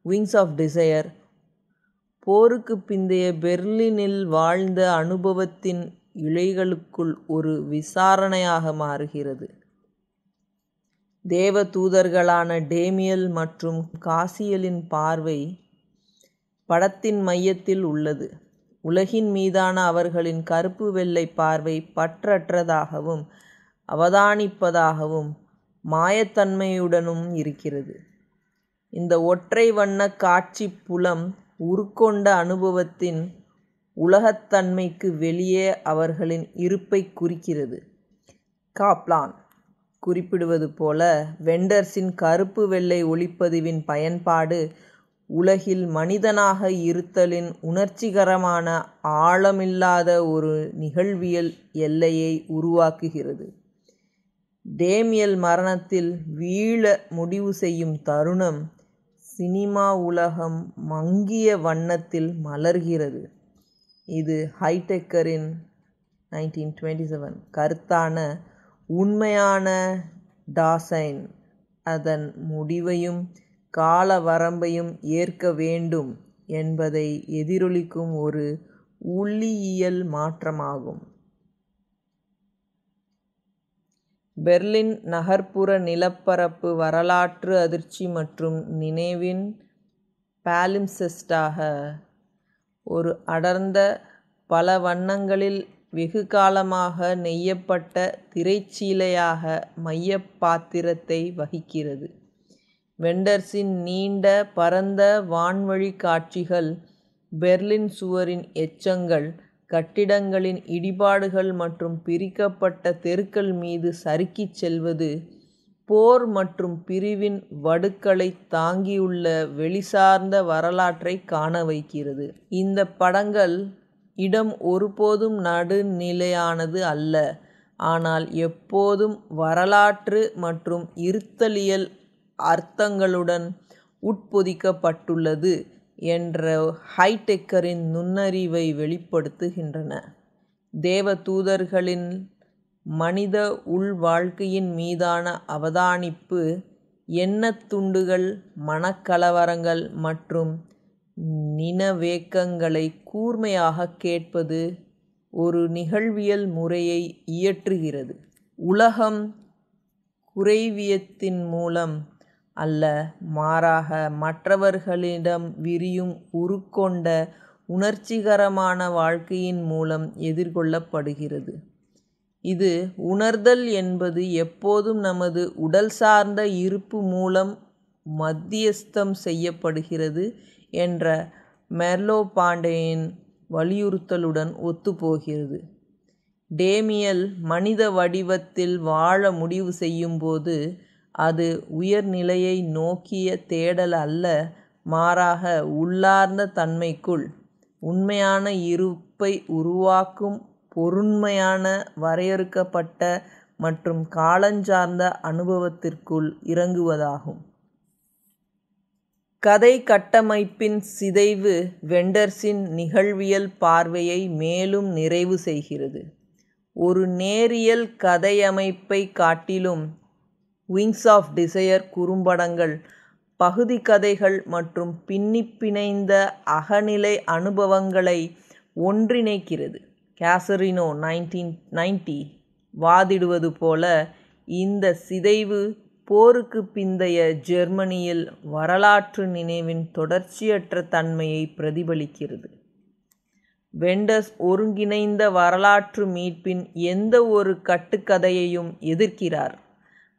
விங்ஸ் ஆஃப் டிசையர் போருக்கு பிந்தைய பெர்லினில் வாழ்ந்த அனுபவத்தின் இழைகளுக்குள் ஒரு விசாரணையாக மாறுகிறது. தேவதூதர்களான டேமியல் மற்றும் காசியலின் பார்வை படத்தின் மையத்தில் உள்ளது. உலகின் மீதான அவர்களின் கருப்பு வெள்ளை பார்வை பற்றற்றதாகவும் அவதானிப்பதாகவும் மாயத்தன்மையுடனும் இருக்கிறது. இந்த ஒற்றை வண்ண காட்சி புலம் உருக்கொண்ட அனுபவத்தின் உலகத்தன்மைக்கு வெளியே அவர்களின் இருப்பை குறிக்கிறது. காப்லான் குறிப்பிடுவது போல, வெண்டர்ஸின் கருப்பு வெள்ளை ஒளிப்பதிவின் பயன்பாடு உலகில் மனிதனாக இருத்தலின் உணர்ச்சிகரமான ஆழமில்லாத ஒரு நிகழ்வியல் எல்லையை உருவாக்குகிறது. டேமியல் மரணத்தில் வீழ முடிவு செய்யும் தருணம் சினிமா உலகம் மங்கிய வண்ணத்தில் மலர்கிறது. இது ஹைடெக்கரின் 1927 கருத்தான உண்மையான டாசைன் அதன் முடிவையும் கால வரம்பையும் ஏற்க வேண்டும் என்பதை எதிரொலிக்கும் ஒரு ஒளியியல் மாற்றமாகும். பெர்லின் நகர்ப்புற நிலப்பரப்பு வரலாற்று அதிர்ச்சி மற்றும் நினைவின் பாலிம்செஸ்டாக ஒரு அடர்ந்த, பல வண்ணங்களில் வெகு காலமாக நெய்யப்பட்ட திரைச்சீலையாக மையப் பாத்திரத்தை வகிக்கிறது. வெண்டர்ஸின் நீண்ட பரந்த வான்வழி காட்சிகள், பெர்லின் சுவரின் எச்சங்கள், கட்டிடங்களின் இடிபாடுகள் மற்றும் பிரிக்கப்பட்ட தெருக்கள் மீது சறுக்கிச் செல்வது, போர் மற்றும் பிரிவின் வடுக்களை தாங்கியுள்ள வெளிசார்ந்த வரலாற்றை காண வைக்கிறது. இந்த படங்கள் இடம் ஒருபோதும் நடுநிலையானது அல்ல, ஆனால் எப்போதும் வரலாற்று மற்றும் இருத்தலியல் அர்த்தங்களுடன் உட்பொதிக்கப்பட்டுள்ளது என்ற ஹைடெக்கரின் நுண்ணறிவை வெளிப்படுத்துகின்றன. தேவதூதர்களின் மனித உள்வாழ்க்கையின் மீதான அவதானிப்பு, எண்ணத்துண்டுகள், மனக்கலவரங்கள் மற்றும் நினவேக்கங்களை கூர்மையாக கேட்பது ஒரு நிகழ்வியல் முறையை இயற்றுகிறது. உலகம் குறைவியத்தின் மூலம் அல்ல, மாறாக மற்றவர்களிடம் விரியும் உருக்கொண்ட உணர்ச்சிகரமான வாழ்க்கையின் மூலம் எதிர்கொள்ளப்படுகிறது. இது உணர்தல் என்பது எப்போதும் நமது உடல் சார்ந்த இருப்பு மூலம் மத்தியஸ்தம் செய்யப்படுகிறது என்ற மெர்லோ-பாண்டேயின் வலியுறுத்தலுடன் ஒத்துப்போகிறது. டேமியல் மனித வடிவத்தில் வாழ முடிவு செய்யும்போது அது உயர்நிலையை நோக்கிய தேடல் அல்ல, மாறாக உள்ளார்ந்த தன்மைக்குள், உண்மையான இருப்பை உருவாக்கும் பொருண்மையான வரையறுக்கப்பட்ட மற்றும் காலஞ்சார்ந்த அனுபவத்திற்குள் இறங்குவதாகும். கதை கட்டமைப்பின் சிதைவு வெண்டர்ஸின் நிகழ்வியல் பார்வையை மேலும் நிறைவு செய்கிறது. ஒரு நேரியல் கதையமைப்பைக் காட்டிலும் விங்ஸ் ஆஃப் டிசையர் குறும்படங்கள் பகுதி கதைகள் மற்றும் பின்னிப் பிணைந்த அகநிலை அனுபவங்களை ஒன்றிணைக்கிறது. கேசரினோ 1990 வாதிடுவது போல, இந்த சிதைவு போருக்குப் பிந்தைய ஜெர்மனியில் வரலாற்று நினைவின் தொடர்ச்சியற்ற தன்மையை பிரதிபலிக்கிறது. வெண்டர்ஸ் ஒருங்கிணைந்த வரலாற்று மீட்பின் எந்த ஒரு கட்டுக்கதையையும் எதிர்க்கிறார்.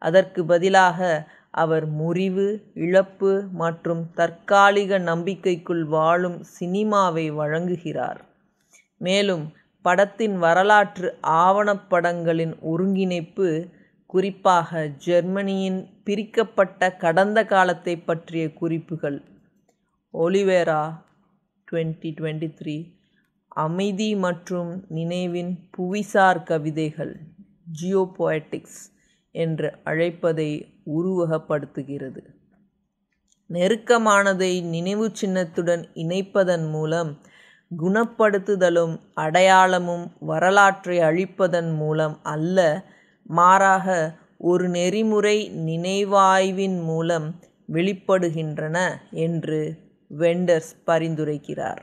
அதற்கு பதிலாக அவர் முறிவு, இழப்பு மற்றும் தற்காலிக நம்பிக்கைக்குள் வாழும் சினிமாவை வழங்குகிறார். மேலும் படத்தின் வரலாற்று ஆவணப்படங்களின் ஒருங்கிணைப்பு, குறிப்பாக ஜெர்மனியின் பிரிக்கப்பட்ட கடந்த காலத்தை பற்றிய குறிப்புகள், ஒலிவேரா 2023 அமைதி மற்றும் நினைவின் புவிசார் கவிதைகள், ஜியோபோயட்டிக்ஸ் என்று அழைப்பதை உருவகப்படுத்துகிறது. நெருக்கமானதை நினைவு சின்னத்துடன் இணைப்பதன் மூலம் குணப்படுத்துதலும் அடையாளமும் வரலாற்றை அழிப்பதன் மூலம் அல்ல, மாறாக ஒரு நெறிமுறை நினைவாய்வின் மூலம் வெளிப்படுகின்றன என்று வெண்டர்ஸ் பரிந்துரைக்கிறார்.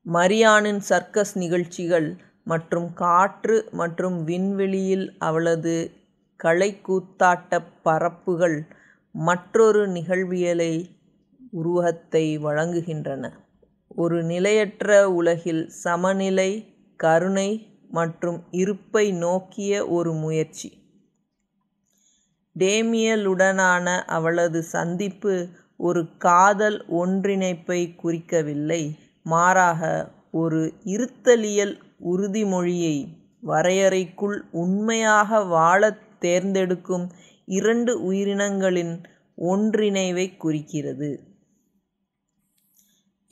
மரியானின் சர்க்கஸ் நிகழ்ச்சிகள் மற்றும் காற்று மற்றும் விண்வெளியில் அவளது கலைக்கூத்தாட்டப் பரப்புகள் மற்றொரு நிகழ்வியலை உருவகத்தை வழங்குகின்றன. ஒரு நிலையற்ற உலகில் சமநிலை, கருணை மற்றும் இருப்பை நோக்கிய ஒரு முயற்சி. டேமியலுடனான அவளது சந்திப்பு ஒரு காதல் ஒன்றிணைப்பை குறிக்கவில்லை, மாறாக ஒரு இருத்தலியல் உறுதிமொழியை, வரையறைக்குள் உண்மையாக வாழத் தேர்ந்தெடுக்கும் இரண்டு உயிரினங்களின் ஒன்றிணைவைக் குறிக்கிறது.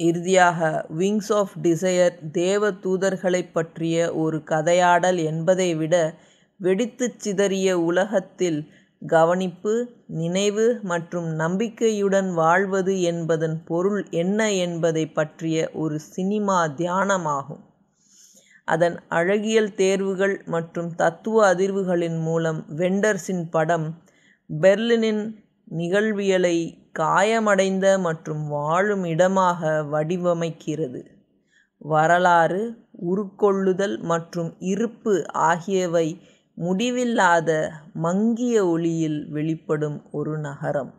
இறுதியாக, விங்ஸ் ஆஃப் டிசையர் தேவதூதர்களைப் பற்றிய ஒரு கதையாடல் என்பதை விட, வெடித்துச் சிதறிய உலகத்தில் கவனிப்பு, நினைவு மற்றும் நம்பிக்கையுடன் வாழ்வது என்பதன் பொருள் என்ன என்பதை பற்றிய ஒரு சினிமா தியானமாகும். அதன் அழகியல் தேர்வுகள் மற்றும் தத்துவ அதிர்வுகளின் மூலம் வெண்டர்ஸின் படம் பெர்லினின் நிகழ்வியலை காயமடைந்த மற்றும் வாழும் இடமாக வடிவமைக்கிறது. வரலாறு, உருக்கொள்ளுதல் மற்றும் இருப்பு ஆகியவை முடிவில்லாத மங்கிய ஒளியில் வெளிப்படும் ஒரு நகரம்.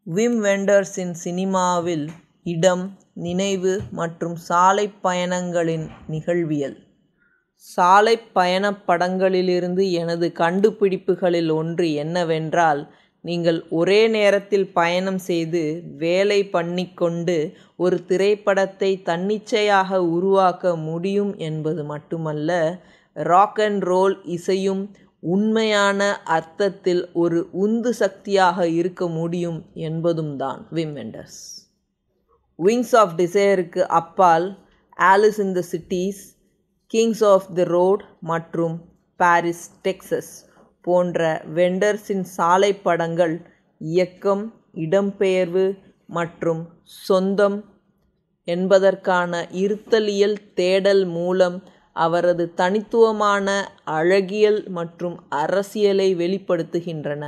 விம் வெண்டர்ஸின் சினிமாவில் இடம், நினைவு மற்றும் சாலை பயணங்களின் நிகழ்வியல். சாலை பயணப் படங்களிலிருந்து எனது கண்டுபிடிப்புகளில் ஒன்று என்னவென்றால், நீங்கள் ஒரே நேரத்தில் பயணம் செய்து வேலை பண்ணிக்கொண்டு ஒரு திரைப்படத்தை தன்னிச்சையாக உருவாக்க முடியும் என்பது மட்டுமல்ல, ராக் அண்ட் ரோல் இசையும் உண்மையான அர்த்தத்தில் ஒரு உந்து சக்தியாக இருக்க முடியும் என்பதும்தான் விம் வெண்டர்ஸ். விங்ஸ் ஆஃப் டிசையருக்கு அப்பால் Alice in the Cities, Kings of the Road மற்றும் பாரிஸ் டெக்சஸ் போன்ற வெண்டர்ஸின் சாலை படங்கள் இயக்கம், இடம்பெயர்வு மற்றும் சொந்தம் என்பதற்கான இருத்தலியல் தேடல் மூலம் அவரது தனித்துவமான அழகியல் மற்றும் அரசியலை வெளிப்படுத்துகின்றன.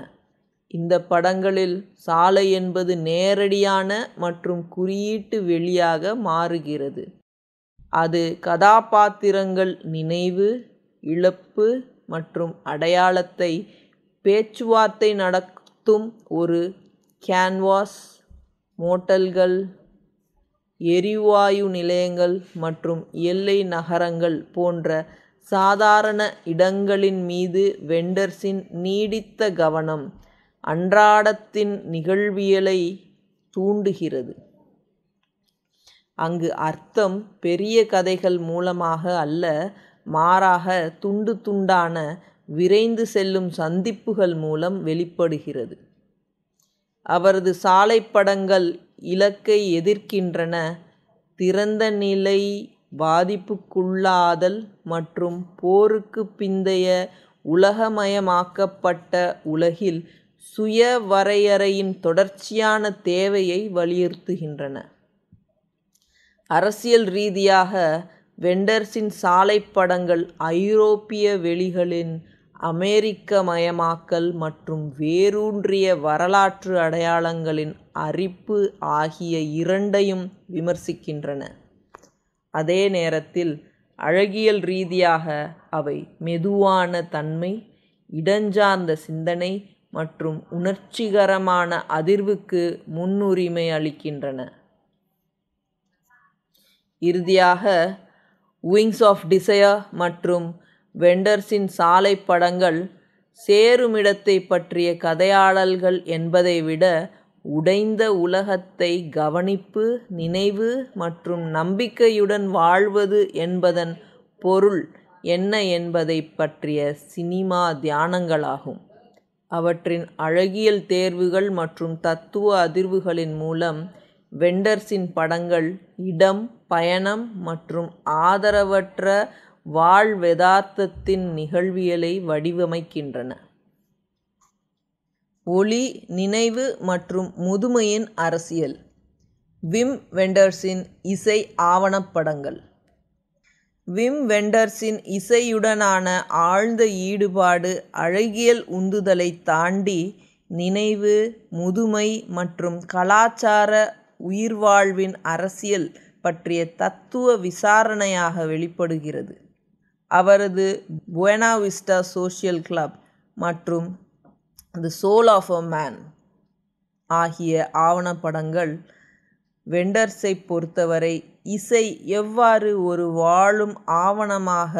இந்த படங்களில் சாலை என்பது நேரடியான மற்றும் குறியீட்டு வெளியாக மாறுகிறது. அது கதாபாத்திரங்கள் நினைவு, இழப்பு மற்றும் அடையாளத்தை பேச்சுவார்த்தை நடத்தும் ஒரு கேன்வாஸ். மோட்டல்கள், எரிவாயு நிலையங்கள் மற்றும் எல்லை நகரங்கள் போன்ற சாதாரண இடங்களின் மீது வெண்டர்ஸின் நீடித்த கவனம் அன்றாடத்தின் நிகழ்வியலை தூண்டுகிறது. அங்கு அர்த்தம் பெரிய கதைகள் மூலமாக அல்ல, மாறாக துண்டு துண்டான விரைந்து செல்லும் சந்திப்புகள் மூலம் வெளிப்படுகிறது. அவரது சாலை படங்கள் இலக்கை எதிர்க்கின்றன, திறந்த நிலை பாதிப்புக்குள்ளாதல் மற்றும் போருக்கு பிந்தைய உலகமயமாக்கப்பட்ட உலகில் சுய வரையறையின் தொடர்ச்சியான தேவையை வலியுறுத்துகின்றன. அரசியல் ரீதியாக வெண்டர்ஸின் சாலை படங்கள் ஐரோப்பிய வெளிகளின் அமெரிக்கமயமாக்கல் மற்றும் வேரூன்றிய வரலாற்று அடையாளங்களின் அரிப்பு ஆகிய இரண்டையும் விமர்சிக்கின்றன. அதே நேரத்தில் அழகியல் ரீதியாக அவை மெதுவான தன்மை, இடஞ்சார்ந்த சிந்தனை மற்றும் உணர்ச்சிகரமான அதிர்வுக்கு முன்னுரிமை அளிக்கின்றன. இறுதியாக, விங்ஸ் ஆஃப் டிசையர் மற்றும் வெண்டர்ஸின் சாலை படங்கள் சேருமிடத்தை பற்றிய கதையாடல்கள் என்பதை விட உடைந்த உலகத்தை கவனிப்பு, நினைவு மற்றும் நம்பிக்கையுடன் வாழ்வது என்பதன் பொருள் என்ன என்பதை பற்றிய சினிமா தியானங்களாகும். அவற்றின் அழகியல் தேர்வுகள் மற்றும் தத்துவ அதிர்வுகளின் மூலம் வெண்டர்ஸின் படங்கள் இடம், பயணம் மற்றும் ஆதரவற்ற வாழ்வெதார்த்தத்தின் நிகழ்வியலை வடிவமைக்கின்றன. ஒளி, நினைவு மற்றும் முதுமையின் அரசியல். விம் வெண்டர்ஸின் இசை ஆவணப்படங்கள். விம் வெண்டர்ஸின் இசையுடனான ஆழ்ந்த ஈடுபாடு அழகியல் உந்துதலை தாண்டி நினைவு, முதுமை மற்றும் கலாச்சார உயிர்வாழ்வின் அரசியல் பற்றிய தத்துவ விசாரணையாக வெளிப்படுகிறது. அவரது புயனா விஸ்டா சோஷியல் கிளப் மற்றும் தி சோல் ஆஃப் அ மேன் ஆகிய ஆவணப்படங்கள் வெண்டர்ஸை பொறுத்தவரை இசை எவ்வாறு ஒரு வாழும் ஆவணமாக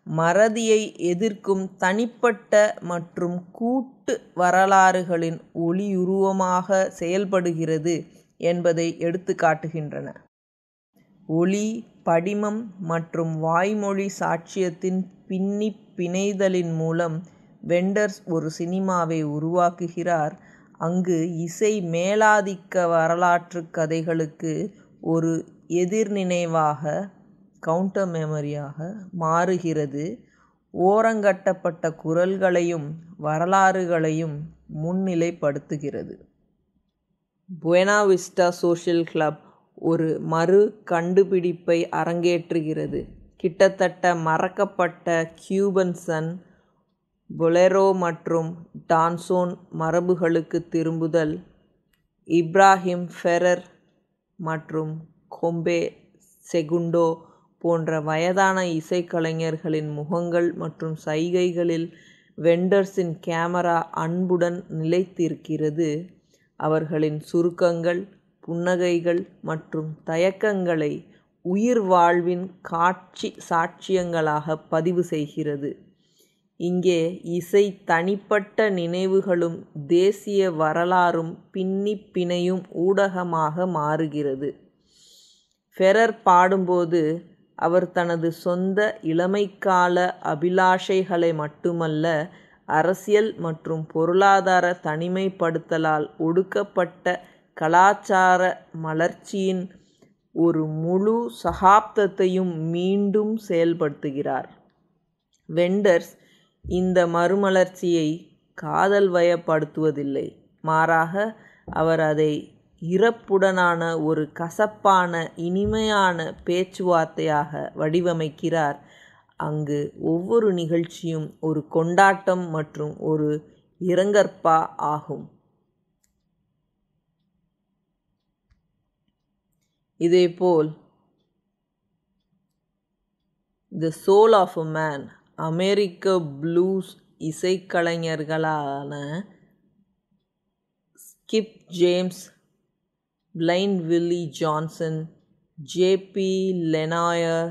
மறதியை எதிர்க்கும் தனிப்பட்ட மற்றும் கூட்டு வரலாறுகளின் ஒளியுருவமாக செயல்படுகிறது என்பதை எடுத்துக்காட்டுகின்றன. ஒளி, படிமம் மற்றும் வாய்மொழி சாட்சியத்தின் பின்னிப் பிணைதலின் மூலம் வெண்டர்ஸ் ஒரு சினிமாவை உருவாக்குகிறார், அங்கு இசை மேலாதிக்க வரலாற்று கதைகளுக்கு ஒரு எதிர்நினைவாக கவுண்டர் மெமரியாக மாறுகிறது, ஓரங்கட்டப்பட்ட குரல்களையும் வரலாறுகளையும் முன்னிலைப்படுத்துகிறது. புயனா விஸ்டா சோஷியல் கிளப் ஒரு மறு கண்டுபிடிப்பை அரங்கேற்றுகிறது. கிட்டத்தட்ட மறக்கப்பட்ட கியூபன் சன், பொலெரோ மற்றும் டான்சோன் மரபுகளுக்கு திரும்புதல், இப்ராஹிம் ஃபெரர் மற்றும் கொம்பே செகுண்டோ போன்ற வயதான இசைக்கலைஞர்களின் முகங்கள் மற்றும் சைகைகளில் வெண்டர்ஸின் கேமரா அன்புடன் நிலைத்திருக்கிறது. அவர்களின் சுருக்கங்கள், புன்னகைகள் மற்றும் தயக்கங்களை உயிர் வாழ்வின் காட்சி சாட்சியங்களாக பதிவு செய்கிறது. இங்கே இசை தனிப்பட்ட நினைவுகளும் தேசிய வரலாறும் பின்னிப் பிணையும் ஊடகமாக மாறுகிறது. ஃபெரர் பாடும்போது அவர் தனது சொந்த இளமைக்கால அபிலாஷைகளை மட்டுமல்ல, அரசியல் மற்றும் பொருளாதார தனிமைப்படுத்தலால் ஒடுக்கப்பட்ட கலாச்சார மலர்ச்சியின் ஒரு முழு சகாப்தத்தையும் மீண்டும் செயல்படுத்துகிறார். வெண்டர்ஸ் இந்த மறுமலர்ச்சியை காதல் வயப்படுத்துவதில்லை, மாறாக அவர் அதை இறப்புடனான ஒரு கசப்பான இனிமையான பேச்சுவார்த்தையாக வடிவமைக்கிறார், அங்கு ஒவ்வொரு நிகழ்ச்சியும் ஒரு கொண்டாட்டம் மற்றும் ஒரு இரங்கற்பா ஆகும். இதேபோல் the Soul of a Man அமெரிக்க ப்ளூஸ் இசைக்கலைஞர்களான Skip James, Blind Willie Johnson, J B. Lenoir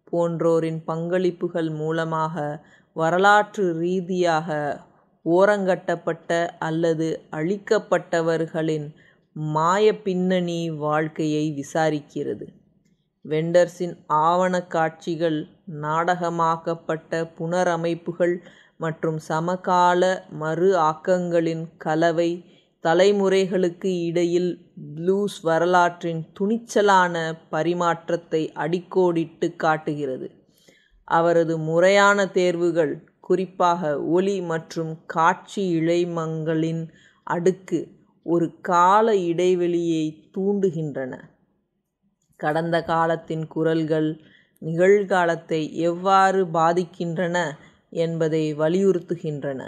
போன்றோரின் பங்களிப்புகள் மூலமாக வரலாற்று ரீதியாக ஓரங்கட்டப்பட்ட அல்லது அழிக்கப்பட்டவர்களின் மாய பின்னணி வாழ்க்கையை விசாரிக்கிறது. வெண்டர்ஸின் ஆவணக் காட்சிகள், நாடகமாக்கப்பட்ட புனரமைப்புகள் மற்றும் சமகால மறு ஆக்கங்களின் கலவை தலைமுறைகளுக்கு இடையில் ப்ளூஸ் வரலாற்றின் துணிச்சலான பரிமாற்றத்தை அடிக்கோடிட்டு காட்டுகிறது. அவரது முறையான தேர்வுகள், குறிப்பாக ஒலி மற்றும் காட்சி இழைமங்களின் அடுக்கு, ஒரு கால இடைவெளியை தூண்டுகின்றன, கடந்த காலத்தின் குரல்கள் நிகழ்காலத்தை எவ்வாறு பாதிக்கின்றன என்பதை வலியுறுத்துகின்றன.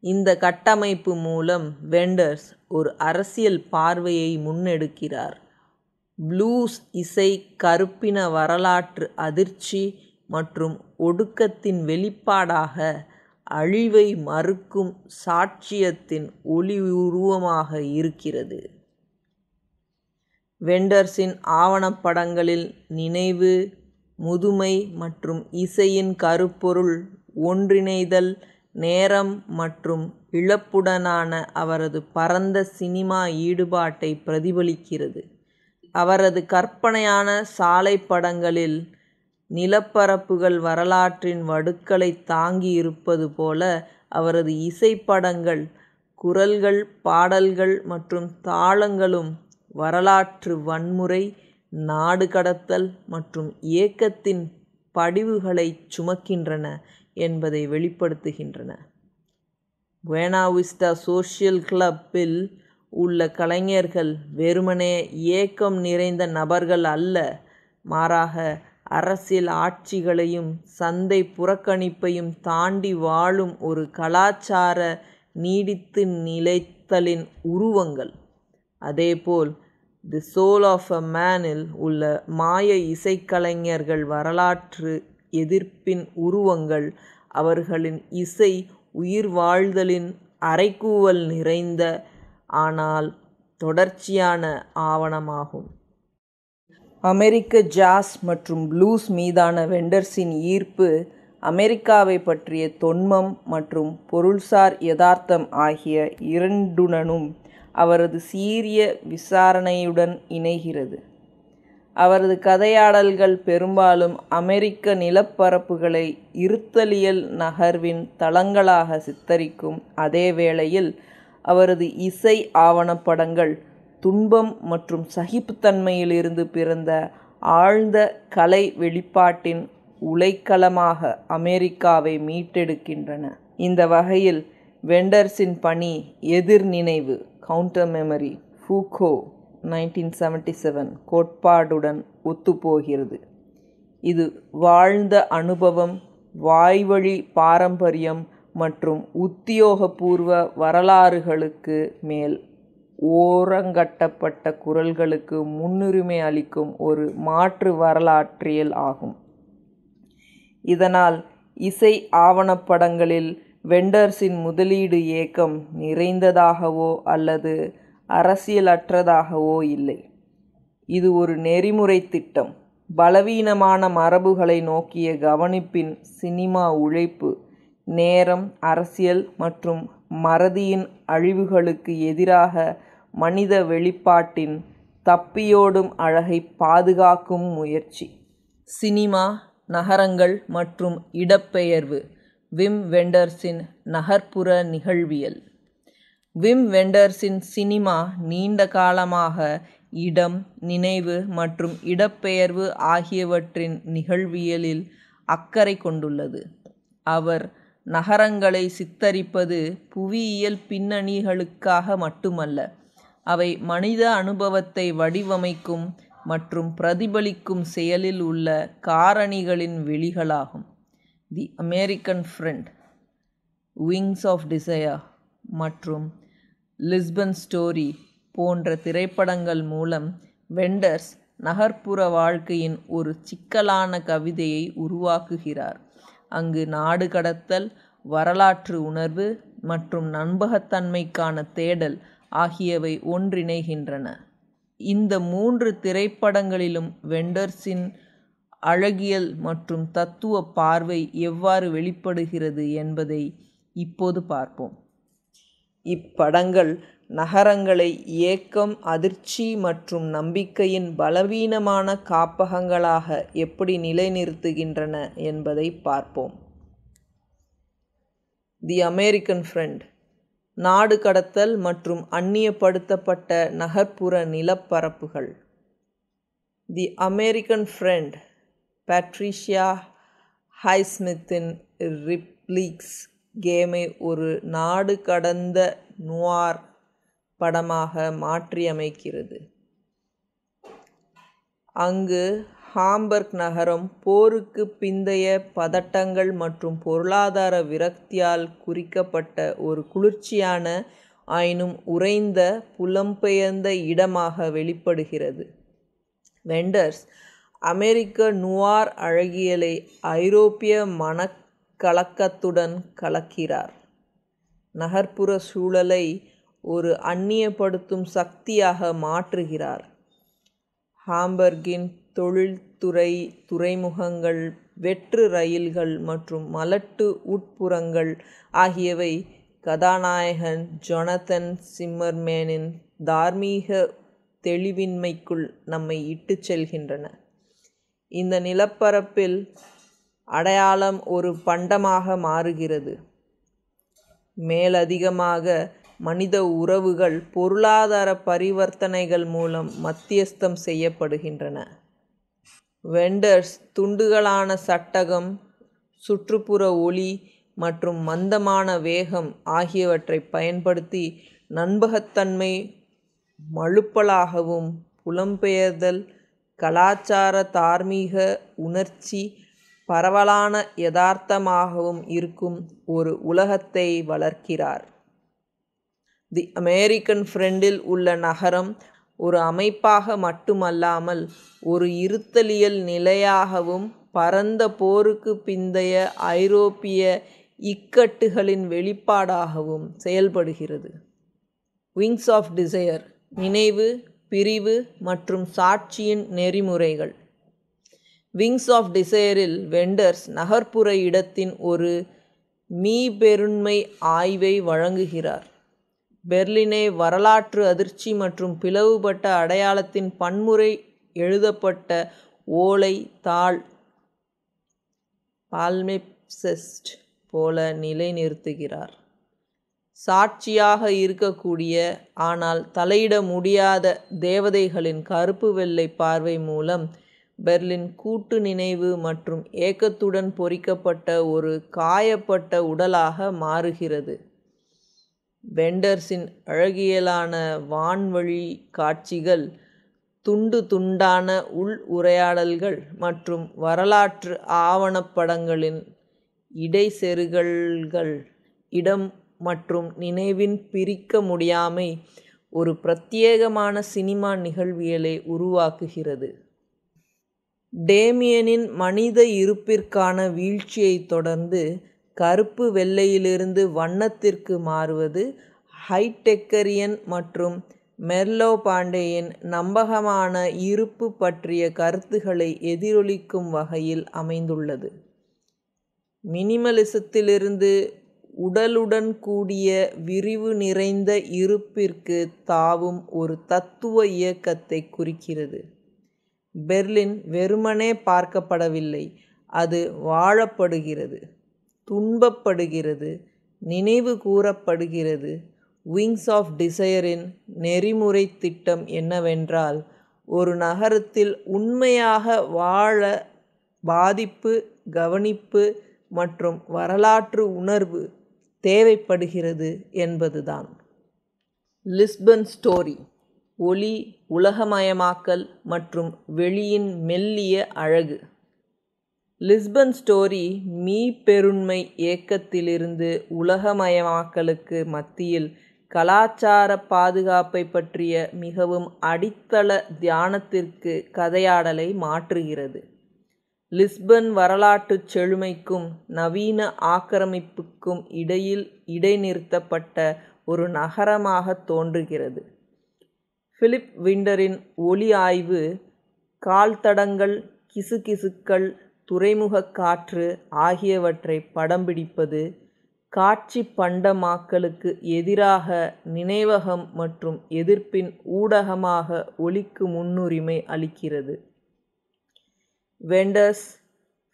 இந்த கட்டமைப்பு மூலம் வெண்டர்ஸ் ஒரு அரசியல் பார்வையை முன்னெடுக்கிறார். ப்ளூஸ் இசை கருப்பின வரலாற்று அதிர்ச்சி மற்றும் ஒடுக்கத்தின் வெளிப்பாடாக அழிவை மறுக்கும் சாட்சியத்தின் ஒளி உருவமாக இருக்கிறது. வெண்டர்ஸின் ஆவணப்படங்களில் நினைவு, முதுமை மற்றும் இசையின் கருப்பொருள் ஒன்றிணைதல், நேரம் மற்றும் இழப்புடனான அவரது பரந்த சினிமா ஈடுபாட்டை பிரதிபலிக்கிறது. அவரது கற்பனையான சாலை படங்களில் நிலப்பரப்புகள் வரலாற்றின் வடுக்களை தாங்கி இருப்பது போல, அவரது இசைப்படங்கள், குரல்கள், பாடல்கள் மற்றும் தாளங்களும் வரலாற்று வன்முறை, நாடு கடத்தல் மற்றும் இயக்கத்தின் படிவுகளைச் சுமக்கின்றன என்பதை வெளிப்படுத்துகின்றன. புயனா விஸ்டா சோஷியல் கிளப்பில் உள்ள கலைஞர்கள் வெறுமனே இயக்கம் நிறைந்த நபர்கள் அல்ல, மாறாக அரசியல் ஆட்சிகளையும் சந்தை புறக்கணிப்பையும் தாண்டி வாழும் ஒரு கலாச்சார நீடித்து நிலைத்தலின் உருவங்கள். அதேபோல் தி சோல் ஆஃப் அ மேனில் உள்ள மாய இசைக்கலைஞர்கள் வரலாற்று எதிர்ப்பின் உருவங்கள், அவர்களின் இசை உயிர் வாழ்தலின் அறைகூவல் நிறைந்த ஆனால் தொடர்ச்சியான ஆவணமாகும். அமெரிக்க ஜாஸ் மற்றும் ப்ளூஸ் மீதான வெண்டர்ஸின் ஈர்ப்பு அமெரிக்காவை பற்றிய தொன்மம் மற்றும் பொருள்சார் யதார்த்தம் ஆகிய இரண்டுடனும் அவரது சீரிய விசாரணையுடன் இணைகிறது. அவரது கதையாடல்கள் பெரும்பாலும் அமெரிக்க நிலப்பரப்புகளை இருத்தலியல் நகர்வின் தளங்களாக சித்தரிக்கும் அதே வேளையில், அவரது இசை ஆவணப்படங்கள் துன்பம் மற்றும் சகிப்புத்தன்மையிலிருந்து பிறந்த ஆழ்ந்த கலை வெளிப்பாட்டின் உலைக்களமாக அமெரிக்காவை மீட்டெடுக்கின்றன. இந்த வகையில் வெண்டர்ஸின் பணி எதிர்நினைவு கவுண்டர் மெமரி ஃபூகோ 1977 கோட்பாடுடன் ஒத்துப்போகிறது. இது வாழ்ந்த அனுபவம், வாய்வழி பாரம்பரியம் மற்றும் உத்தியோகபூர்வ வரலாறுகளுக்கு மேல் ஓரங்கட்டப்பட்ட குரல்களுக்கு முன்னுரிமை அளிக்கும் ஒரு மாற்று வரலாற்றியல் ஆகும். இதனால் இசை ஆவணப்படங்களில் வெண்டர்ஸின் முதலீடு ஏக்கம் நிறைந்ததாகவோ அல்லது அரசியலற்றதாகவோ இல்லை. இது ஒரு நெறிமுறை திட்டம். பலவீனமான மரபுகளை நோக்கிய கவனிப்பின் சினிமா உழைப்பு, நேரம், அரசியல் மற்றும் மறதியின் அழிவுகளுக்கு எதிராக மனித வெளிப்பாட்டின் தப்பியோடும் அழகை பாதுகாக்கும் முயற்சி. சினிமா, நகரங்கள் மற்றும் இடப்பெயர்வு. விம் வெண்டர்ஸின் நகர்ப்புற நிகழ்வியல். விம் வெண்டர்ஸின் சினிமா நீண்ட காலமாக இடம், நினைவு மற்றும் இடப்பெயர்வு ஆகியவற்றின் நிகழ்வியலில் அக்கறை கொண்டுள்ளது. அவர் நகரங்களை சித்தரிப்பது புவியியல் பின்னணிகளுக்காக மட்டுமல்ல, அவை மனித அனுபவத்தை வடிவமைக்கும் மற்றும் பிரதிபலிக்கும் செயலில் உள்ள காரணிகளின் வெளிகளாகும். The American Friend, Wings of Desire மற்றும் லிஸ்பன் ஸ்டோரி போன்ற திரைப்படங்கள் மூலம் வெண்டர்ஸ் நகர்ப்புற வாழ்க்கையின் ஒரு சிக்கலான கவிதையை உருவாக்குகிறார், அங்கு நாடு கடத்தல், வரலாற்று உணர்வு மற்றும் நம்பகத்தன்மைக்கான தேடல் ஆகியவை ஒன்றிணைகின்றன. இந்த 3 திரைப்படங்களிலும் வெண்டர்ஸின் அழகியல் மற்றும் தத்துவ பார்வை எவ்வாறு வெளிப்படுகிறது என்பதை இப்போது பார்ப்போம். இப்படங்கள் நகரங்களை ஏக்கம், அதிர்ச்சி மற்றும் நம்பிக்கையின் பலவீனமான காப்பகங்களாக எப்படி நிலைநிறுத்துகின்றன என்பதை பார்ப்போம். தி அமெரிக்கன் ஃப்ரெண்ட், நாடு கடத்தல் மற்றும் அந்நியப்படுத்தப்பட்ட நகர்ப்புற நிலப்பரப்புகள். தி அமெரிக்கன் ஃப்ரெண்ட் பேட்ரிஷியா ஹைஸ்மித்தின் ரிப்ளீக்ஸ் கேமை ஒரு நாடு கடந்த நுவார் படமாக மாற்றியமைக்கிறது, அங்கு ஹாம்பர்க் நகரம் போருக்கு பிந்தைய பதட்டங்கள் மற்றும் பொருளாதார விரக்தியால் குறிக்கப்பட்ட ஒரு குளிர்ச்சியான ஆயினும் உறைந்த புலம்பெயர்ந்த இடமாக வெளிப்படுகிறது. வெண்டர்ஸ் அமெரிக்க நுவார் அழகியலை ஐரோப்பிய மனக்கலக்கத்துடன் கலக்கிறார், நகர்ப்புற சூழலை ஒரு அந்நியப்படுத்தும் சக்தியாக மாற்றுகிறார். ஹாம்பர்கின் தொழில்துறை, துறைமுகங்கள், வெற்று ரயில்கள் மற்றும் மலட்டு உட்புறங்கள் ஆகியவை கதாநாயகன் ஜொனதன் சிம்மர்மேனின் தார்மீக தெளிவின்மைக்குள் நம்மை இட்டுச் செல்கின்றன. இந்த நிலப்பரப்பில் அடையாளம் ஒரு பண்டமாக மாறுகிறது. மேலதிகமாக, மனித உறவுகள் பொருளாதார பரிவர்த்தனைகள் மூலம் மத்தியஸ்தம் செய்யப்படுகின்றன. வெண்டர்ஸ் துண்டுகளான சட்டகம், சுற்றுப்புற ஒளி மற்றும் மந்தமான வேகம் ஆகியவற்றை பயன்படுத்தி நம்பகத்தன்மை, மழுப்பலாகவும் புலம்பெயர்தல், கலாச்சார தார்மீக உணர்ச்சி, பரவலான யதார்த்தமாகவும் இருக்கும் ஒரு உலகத்தை வளர்க்கிறார். தி அமெரிக்கன் ஃப்ரெண்டில் உள்ள நகரம் ஒரு அமைப்பாக மட்டுமல்லாமல் ஒரு இருத்தலியல் நிலையாகவும் பரந்த போருக்கு பிந்தைய ஐரோப்பிய இக்கட்டுகளின் வெளிப்பாடாகவும் செயல்படுகிறது. விங்ஸ் ஆஃப் டிசையர், நினைவு, பிரிவு மற்றும் சாட்சியின் நெறிமுறைகள். விங்ஸ் ஆஃப் டிசையரில் வெண்டர்ஸ் நகர்ப்புற இடத்தின் ஒரு மீபெருண்மை ஆய்வை வழங்குகிறார். பெர்லினை வரலாற்று அதிர்ச்சி மற்றும் பிளவுபட்ட அடையாளத்தின் பன்முறை எழுதப்பட்ட ஓலை தாள் பால்மெப்செஸ்ட் போல நிலைநிறுத்துகிறார். சாட்சியாக இருக்கக்கூடிய ஆனால் தலையிட முடியாத தேவதைகளின் கருப்பு வெள்ளை பார்வை மூலம் பெர்லின் கூட்டு நினைவு மற்றும் ஏக்கத்துடன் பொறிக்கப்பட்ட ஒரு காயப்பட்ட உடலாக மாறுகிறது. வெண்டர்ஸின் அழகியலான வான்வழி காட்சிகள், துண்டு துண்டான உள் உரையாடல்கள் மற்றும் வரலாற்று ஆவணப்படங்களின் இடைச்செருகல்கள் இடம் மற்றும் நினைவின் பிரிக்க முடியாமை ஒரு பிரத்யேகமான சினிமா நிகழ்வியலை உருவாக்குகிறது. டேமியனின் மனித இருப்பிற்கான வீழ்ச்சியைத் தொடர்ந்து கருப்பு வெள்ளையிலிருந்து வண்ணத்திற்கு மாறுவது ஹைடெக்கரியன் மற்றும் மெர்லோ பாண்டேயின் நம்பகமான இருப்பு பற்றிய கருத்துக்களை எதிரொலிக்கும் வகையில் அமைந்துள்ளது. மினிமலிசத்திலிருந்து உடலுடன் கூடிய விரிவு நிறைந்த இருப்பிற்கு தாவும் ஒரு தத்துவ இயக்கத்தை குறிக்கிறது. பெர்லின் வெறுமனே பார்க்கப்படவில்லை, அது வாழப்படுகிறது, துன்பப்படுகிறது, நினைவு கூறப்படுகிறது. விங்ஸ் ஆஃப் டிசையரின் நெறிமுறை திட்டம் என்னவென்றால், ஒரு நகரத்தில் உண்மையாக வாழ பாதிப்பு, கவனிப்பு மற்றும் வரலாற்று உணர்வு தேவைப்படுகிறது என்பதுதான். Lisbon story. ஒளி, உலகமயமாக்கல் மற்றும் வெளியின் மெல்லிய அழகு. லிஸ்பன் ஸ்டோரி மீப்பெருண்மை இயக்கத்திலிருந்து உலகமயமாக்கலுக்கு மத்தியில் கலாச்சார பாதுகாப்பை பற்றிய மிகவும் அடித்தள தியானத்திற்கு கதையாடலை மாற்றுகிறது. லிஸ்பன் வரலாற்றுச் செழுமைக்கும் நவீன ஆக்கிரமிப்புக்கும் இடையில் இடைநிறுத்தப்பட்ட ஒரு நகரமாக தோன்றுகிறது. பிலிப் விண்டரின் ஒலி ஆய்வு, கால்தடங்கள், கிசுகிசுக்கள், துறைமுகக் காற்று ஆகியவற்றை படம் பிடிப்பது, காட்சி பண்டமாக்கலுக்கு எதிராக நினைவகம் மற்றும் எதிர்ப்பின் ஊடகமாக ஒலிக்கு முன்னுரிமை அளிக்கிறது. வெண்டர்ஸ்,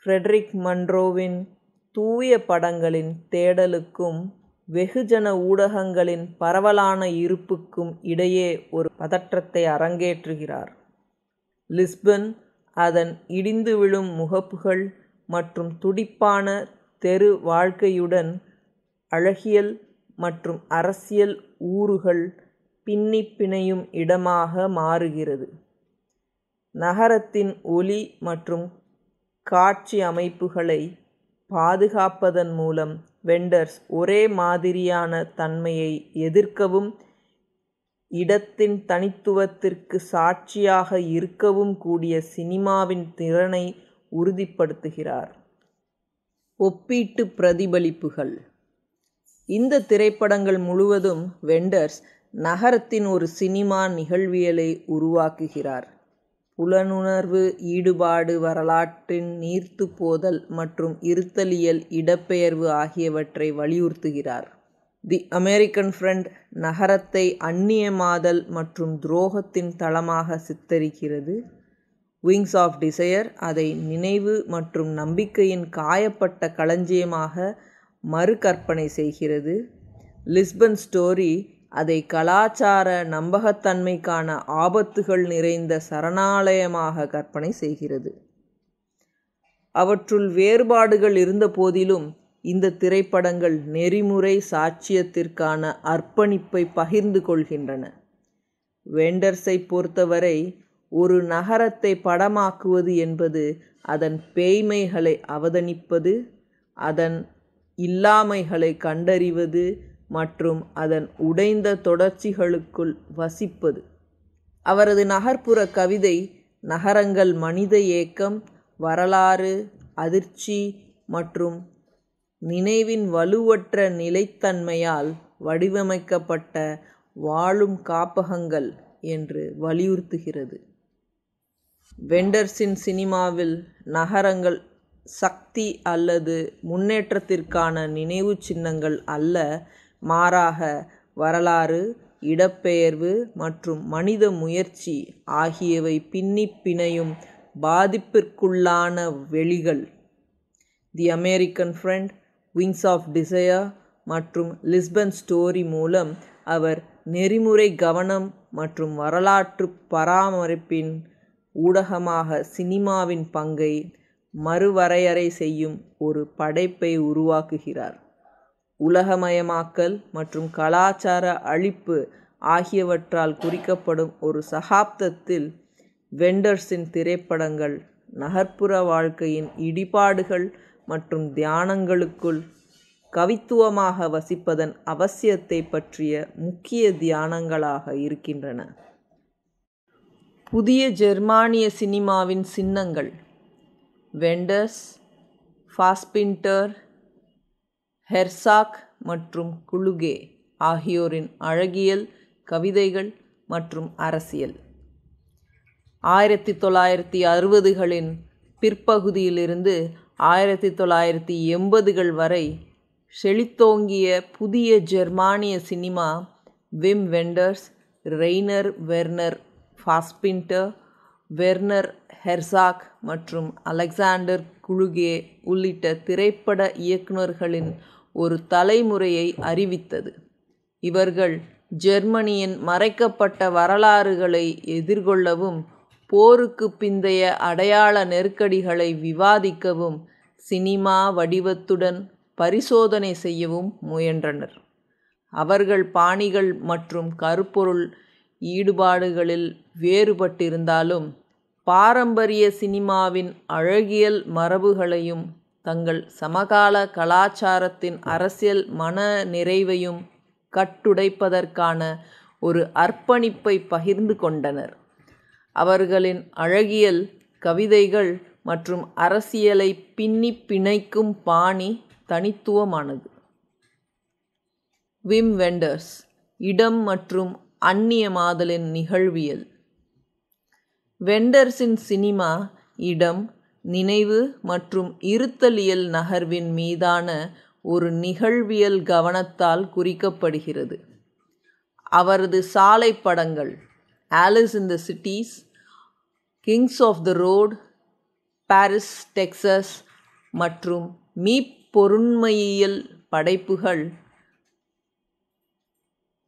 ஃப்ரெட்ரிக் மன்ரோவின் தூய படங்களின் தேடலுக்கும் வெகுஜன ஊடகங்களின் பரவலான இருப்புக்கும் இடையே ஒரு பதற்றத்தை அரங்கேற்றுகிறார். லிஸ்பன் அதன் இடிந்து விழும் முகப்புகள் மற்றும் துடிப்பான தெரு வாழ்க்கையுடன் அழகியல் மற்றும் அரசியல் ஊறுகள் பின்னிப் பிணையும் இடமாக மாறுகிறது. நகரத்தின் ஒலி மற்றும் காட்சி அமைப்புகளை பாதுகாப்பதன் மூலம் வெண்டர்ஸ் ஒரே மாதிரியான தன்மையை எதிர்க்கவும் இடத்தின் தனித்துவத்திற்கு சாட்சியாக இருக்கவும் கூடிய சினிமாவின் திறனை உறுதிப்படுத்துகிறார். ஒப்பீட்டு பிரதிபலிப்புகள். இந்த திரைப்படங்கள் முழுவதும் வெண்டர்ஸ் நகரத்தின் ஒரு சினிமா நிகழ்வியலை உருவாக்குகிறார். புலனுணர்வு, ஈடுபாடு, வரலாற்றின் நீர்த்துப் போதல் மற்றும் இருத்தலியல் இடப்பெயர்வு ஆகியவற்றை வலியுறுத்துகிறார். தி அமெரிக்கன் ஃப்ரெண்ட் நகரத்தை அந்நியமாதல் மற்றும் துரோகத்தின் தளமாக சித்தரிக்கிறது. விங்ஸ் ஆஃப் டிசையர் அதை நினைவு மற்றும் நம்பிக்கையின் காயப்பட்ட களஞ்சியமாக மறுகற்பனை செய்கிறது. லிஸ்பன் ஸ்டோரி அதை கலாச்சார நம்பகத்தன்மைக்கான ஆபத்துகள் நிறைந்த சரணாலயமாக கற்பனை செய்கிறது. அவற்றுள் வேறுபாடுகள் இருந்த போதிலும் இந்த திரைப்படங்கள் நெறிமுறை சாட்சியத்திற்கான அர்ப்பணிப்பை பகிர்ந்து கொள்கின்றன. வெண்டர்ஸை பொறுத்தவரை, ஒரு நகரத்தை படமாக்குவது என்பது அதன் பேய்மைகளை அவதானிப்பது, அதன் இல்லாமைகளை கண்டறிவது மற்றும் அதன் உடைந்த தொடர்ச்சிகளுக்குள் வசிப்பது. அவரது நகர்ப்புற கவிதை நகரங்கள் மனித ஏக்கம், வரலாறு, அதிர்ச்சி மற்றும் நினைவின் வலுவற்ற நிலைத்தன்மையால் வடிவமைக்கப்பட்ட வாழும் காப்பகங்கள் என்று வலியுறுத்துகிறது. வெண்டர்ஸின் சினிமாவில் நகரங்கள் சக்தி அல்லது முன்னேற்றத்திற்கான நினைவு சின்னங்கள் அல்ல, மாறாக வரலாறு, இடப்பெயர்வு மற்றும் மனித முயற்சி ஆகியவை பின்னிப் பிணையும் பாதிப்பிற்குள்ளான வெளிகள். The American Friend, Wings of Desire மற்றும் லிஸ்பன் ஸ்டோரி மூலம் அவர் நெறிமுறை கவனம் மற்றும் வரலாற்று பராமரிப்பின் ஊடகமாக சினிமாவின் பங்கை மறுவரையறை செய்யும் ஒரு படைப்பை உருவாக்குகிறார். உலகமயமாக்கல் மற்றும் கலாச்சார அழிப்பு ஆகியவற்றால் குறிக்கப்படும் ஒரு சகாப்தத்தில் வெண்டர்ஸின் திரைப்படங்கள் நகர்ப்புற வாழ்க்கையின் இடிபாடுகள் மற்றும் தியானங்களுக்குள் கவித்துவமாக வசிப்பதன் அவசியத்தை பற்றிய முக்கிய தியானங்களாக இருக்கின்றன. புதிய ஜெர்மானிய சினிமாவின் சின்னங்கள். வெண்டர்ஸ், ஃபாஸ்பிண்டர், ஹெர்சாக் மற்றும் குலுகே ஆகியோரின் அழகியல், கவிதைகள் மற்றும் அரசியல். 1960களின் பிற்பகுதியிலிருந்து 1980கள் வரை செழித்தோங்கிய புதிய ஜெர்மானிய cinema Wim Wenders, Rainer Werner Fassbinder, Werner Herzog மற்றும் அலெக்சாண்டர் குளுகே உள்ளிட்ட திரைப்பட இயக்குநர்களின் ஒரு தலைமுறையை அறிவித்தது. இவர்கள் ஜெர்மனியின் மறைக்கப்பட்ட வரலாறுகளை எதிர்கொள்ளவும் போருக்கு பிந்தைய அடையாள நெருக்கடிகளை விவாதிக்கவும் சினிமா வடிவத்துடன் பரிசோதனை செய்யவும் முயன்றனர். அவர்கள் பாணிகள் மற்றும் கருப்பொருள் ஈடுபாடுகளில் வேறுபட்டிருந்தாலும் பாரம்பரிய சினிமாவின் அழகியல் மரபுகளையும் தங்கள் சமகால கலாச்சாரத்தின் அரசியல் மன நிறைவையும் கட்டுடைப்பதற்கான ஒரு அர்ப்பணிப்பை பகிர்ந்து கொண்டனர். அவர்களின் அழகியல், கவிதைகள் மற்றும் அரசியலை பின்னி பிணைக்கும் பாணி தனித்துவமானது. விம் வெண்டர்ஸ், இடம் மற்றும் அந்நியமாதலின் நிகழ்வியல். வெண்டர்ஸின் சினிமா இடம், நினைவு மற்றும் இருத்தலியல் நகர்வின் மீதான ஒரு நிகழ்வியல் கவனத்தால் குறிக்கப்படுகிறது. அவரது சாலை படங்கள் Alice in the Cities, Kings of the Road, Paris Texas மற்றும் மீப்பொருண்மையியல் படைப்புகள்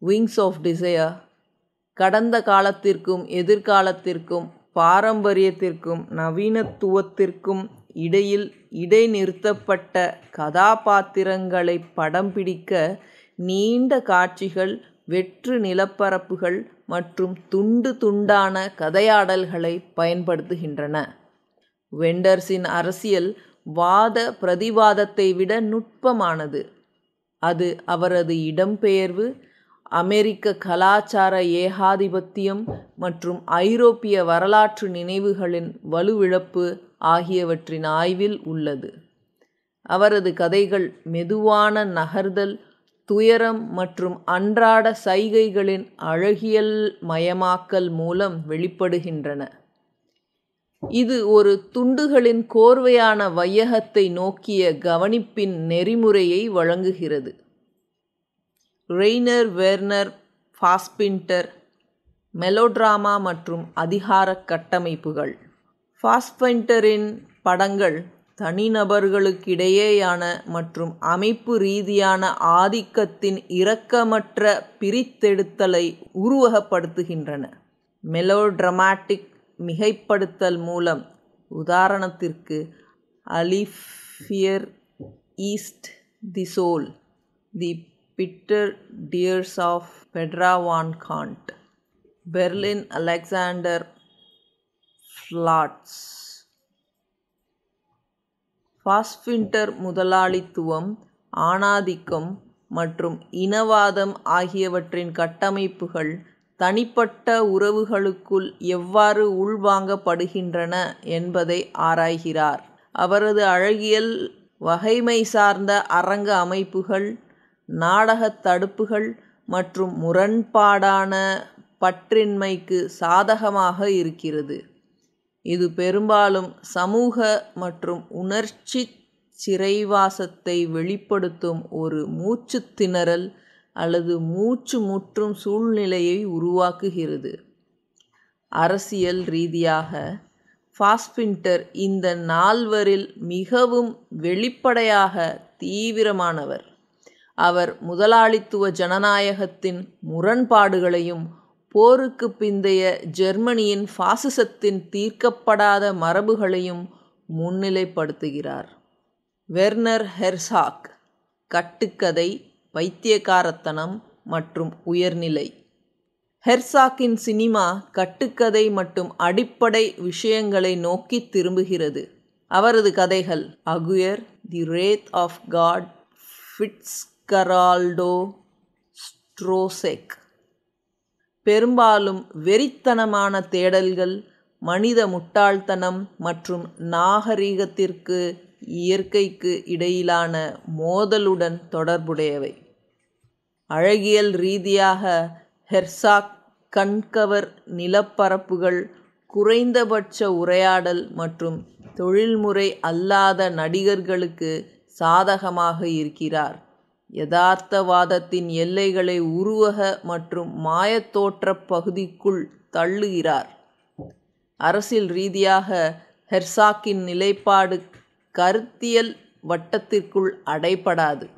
விங்ஸ் ஆஃப் டிசையர் கடந்த காலத்திற்கும் எதிர்காலத்திற்கும் பாரம்பரியத்திற்கும் நவீனத்துவத்திற்கும் இடையில் இடைநிறுத்தப்பட்ட கதாபாத்திரங்களை படம் பிடிக்க நீண்ட காட்சிகள், வெற்று நிலப்பரப்புகள் மற்றும் துண்டு துண்டான கதையாடல்களை பயன்படுத்துகின்றன. வெண்டர்ஸின் அரசியல் வாத பிரதிவாதத்தை விட நுட்பமானது. அது அவரது இடம்பெயர்வு, அமெரிக்க கலாச்சார ஏகாதிபத்தியம் மற்றும் ஐரோப்பிய வரலாற்று நினைவுகளின் வலுவிழப்பு ஆகியவற்றின் ஆய்வில் உள்ளது. அவரது கதைகள் மெதுவான நகர்தல், துயரம் மற்றும் அன்றாட சைகைகளின் அழகியல் மயமாக்கல் மூலம் வெளிப்படுகின்றன. இது ஒரு துண்டுகளின் கோர்வையான வையகத்தை நோக்கிய கவனிப்பின் நெறிமுறையை வழங்குகிறது. ரெய்னர் வெர்னர் ஃபாஸ்பின்டர், மெலோட்ராமா மற்றும் அதிகார கட்டமைப்புகள். ஃபாஸ்பின்டரின் படங்கள் தனிநபர்களுக்கிடையேயான மற்றும் அமைப்பு ரீதியான ஆதிக்கத்தின் இரக்கமற்ற பிரித்தெடுத்தலை உருவகப்படுத்துகின்றன. மெலோட்ராமாட்டிக் மிகைப்படுத்தல் மூலம், உதாரணத்திற்கு அலிஃபியர் ஈஸ்ட் the Soul, the Bitter Tears of Petra von Kant, Berlin Alexanderplatz. Fassbinder முதலாளித்துவம், ஆணாதிக்கம் மற்றும் இனவாதம் ஆகியவற்றின் கட்டமைப்புகள் தனிப்பட்ட உறவுகளுக்குள் எவ்வாறு உள்வாங்கப்படுகின்றன என்பதை ஆராய்கிறார். அவரது அழகியல் வகைமை சார்ந்த அரங்க அமைப்புகள், நாடகத் தடுப்புகள் மற்றும் முரண்பாடான பற்றின்மைக்கு சாதகமாக இருக்கிறது. இது பெரும்பாலும் சமூக மற்றும் உணர்ச்சி சிறைவாசத்தை வெளிப்படுத்தும் ஒரு மூச்சுத் திணறல் அல்லது மூச்சு முற்றும் சூழ்நிலையை உருவாக்குகிறது. அரசியல் ரீதியாக ஃபாஸ்பின்டர் இந்த நால்வரில் மிகவும் வெளிப்படையாக தீவிரமானவர். அவர் முதலாளித்துவ ஜனநாயகத்தின் முரண்பாடுகளையும் போருக்கு பிந்தைய ஜெர்மனியின் பாசிசத்தின் தீர்க்கப்படாத மரபுகளையும் முன்னிலைப்படுத்துகிறார். வெர்னர் ஹெர்சாக், கட்டுக்கதை, பைத்தியக்காரத்தனம் மற்றும் உயர்நிலை. ஹெர்சாக்கின் சினிமா கட்டுக்கதை மற்றும் அடிப்படை விஷயங்களை நோக்கி திரும்புகிறது. அவரது கதைகள் அகுயர், தி ரேத் ஆஃப் காட், ஃபிட்ஸ்கரால்டோ, ஸ்ட்ரோசெக் பெரும்பாலும் வெறித்தனமான தேடல்கள், மனித முட்டாள்தனம் மற்றும் நாகரிகத்திற்கு இயற்கைக்கு இடையிலான மோதலுடன் தொடர்புடையவை. அழகியல் ரீதியாக ஹெர்சாக் கண்கவர் நிலப்பரப்புகள், குறைந்தபட்ச உரையாடல் மற்றும் தொழில்முறை அல்லாத நடிகர்களுக்கு சாதகமாக இருக்கிறார். யதார்த்தவாதத்தின் எல்லைகளை உருவக மற்றும் மாயத்தோற்றப் பகுதிக்குள் தள்ளுகிறார். அரசியல் ரீதியாக ஹெர்சாக்கின் நிலைப்பாடு கருத்தியல் வட்டத்திற்குள் அடைபடாது.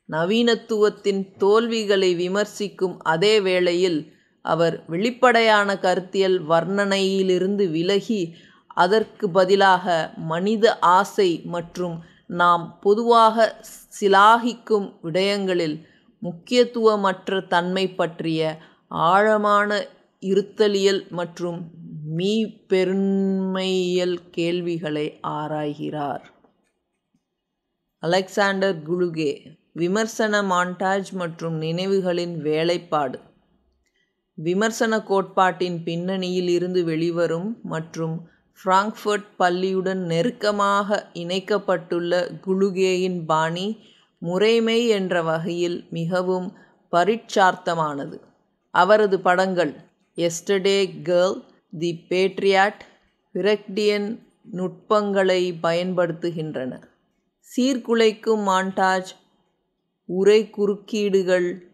நவீனத்துவத்தின் தோல்விகளை விமர்சிக்கும் அதே வேளையில் அவர் வெளிப்படையான கருத்தியல் வர்ணனையிலிருந்து விலகி அதற்கு பதிலாக மனித ஆசை மற்றும் நாம் பொதுவாக சிலாகிக்கும் விடயங்களில் முக்கியத்துவமற்ற தன்மை பற்றிய ஆழமான இருத்தலியல் மற்றும் மீப்பெருமையியல் கேள்விகளை ஆராய்கிறார். அலெக்சாண்டர் குலுகே, விமர்சன மாண்டாஜ் மற்றும் நினைவுகளின் வேலைப்பாடு. விமர்சன கோட்பாட்டின் பின்னணியில் இருந்து வெளிவரும் மற்றும் ஃப்ராங்க்ஃபர்ட் பள்ளியுடன் நெருக்கமாக இணைக்கப்பட்டுள்ள குலுகேயின் பாணி முறைமை என்ற வகையில் மிகவும் பரீட்சார்த்தமானது. அவரது படங்கள் எஸ்டர்டே கேர்ள், தி பேட்ரியாட், பிரக்டியன் நுட்பங்களை பயன்படுத்துகின்றன. சீர்குலைக்கும் மாண்டாஜ், உரை குறுக்கீடுகள்,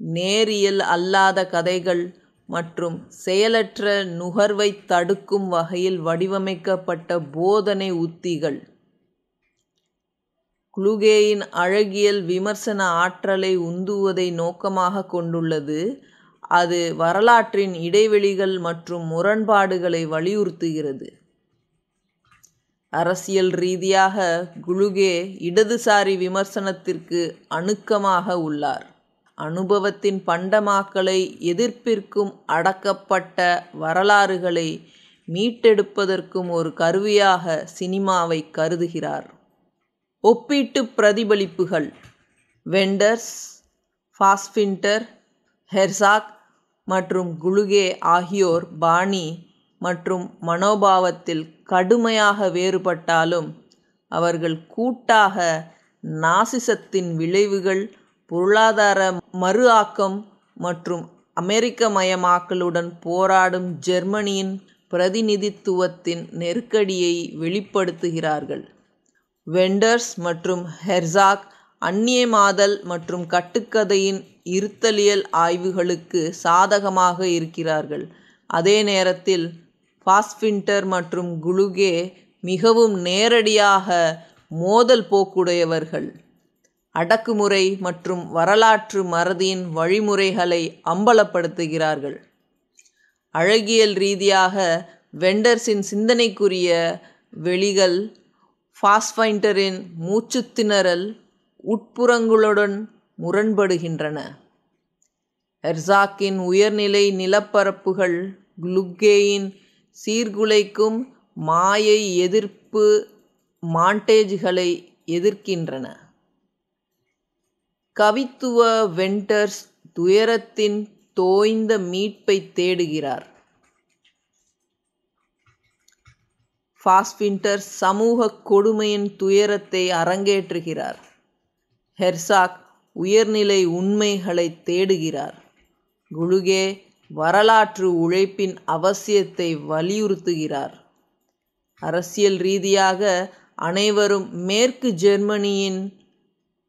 நேரியல் அல்லாத கதைகள் மற்றும் செயலற்ற நுகர்வைத் தடுக்கும் வகையில் வடிவமைக்கப்பட்ட போதனை உத்திகள். குலுகேயின் அழகியல் விமர்சன ஆற்றலை உந்துவதை நோக்கமாக கொண்டுள்ளது. அது வரலாற்றின் இடைவெளிகள் மற்றும் முரண்பாடுகளை வலியுறுத்துகிறது. அரசியல் ரீதியாக குலுகே இடதுசாரி விமர்சனத்திற்கு அணுக்கமாக உள்ளார். அனுபவத்தின் பண்டமாக்கலை எதிர்ப்பிற்கும் அடக்கப்பட்ட வரலாறுகளை மீட்டெடுப்பதற்கும் ஒரு கருவியாக சினிமாவை கருதுகிறார். ஒப்பீட்டு பிரதிபலிப்புகள். வெண்டர்ஸ், ஃபாஸ்பின்டர், ஹெர்சாக் மற்றும் குலுகே ஆகியோர் பாணி மற்றும் மனோபாவத்தில் கடுமையாக வேறுபட்டாலும் அவர்கள் கூட்டாக நாசிசத்தின் விளைவுகள், பொருளாதார மறு ஆக்கம் மற்றும் அமெரிக்கமயமாக்கலுடன் போராடும் ஜெர்மனியின் பிரதிநிதித்துவத்தின் நெருக்கடியை வெளிப்படுத்துகிறார்கள். வெண்டர்ஸ் மற்றும் ஹெர்சாக் அந்நியமாதல் மற்றும் கட்டுக்கதையின் இருத்தலியல் ஆய்வுகளுக்கு சாதகமாக இருக்கிறார்கள். அதே நேரத்தில் ஃபாஸ்பின்டர் மற்றும் குலுகே மிகவும் நேரடியாக மோதல் போக்குடையவர்கள். அடக்குமுறை மற்றும் வரலாற்று மறதியின் வழிமுறைகளை அம்பலப்படுத்துகிறார்கள். அழகியல் ரீதியாக வெண்டர்ஸின் சிந்தனைக்குரிய வெளிகள் ஃபாஸ்பைண்டரின் மூச்சுத்திணறல் உட்புறங்களுடன் முரண்படுகின்றன. ஹெர்சாக்கின் உயர்நிலை நிலப்பரப்புகள் குலுகேயின் சீர்குலைக்கும் மாயை எதிர்ப்பு மாண்டேஜ்களை எதிர்க்கின்றன. கவித்துவ வெண்டர்ஸ் துயரத்தின் தோய்ந்த மீட்பை தேடுகிறார். ஃபாஸ்பின்டர் சமூக கொடுமையின் துயரத்தை அரங்கேற்றுகிறார். ஹெர்சாக் உயர்நிலை உண்மைகளை தேடுகிறார். குலுகே வரலாற்று உழைப்பின் அவசியத்தை வலியுறுத்துகிறார். அரசியல் ரீதியாக அனைவரும் மேற்கு ஜெர்மனியின்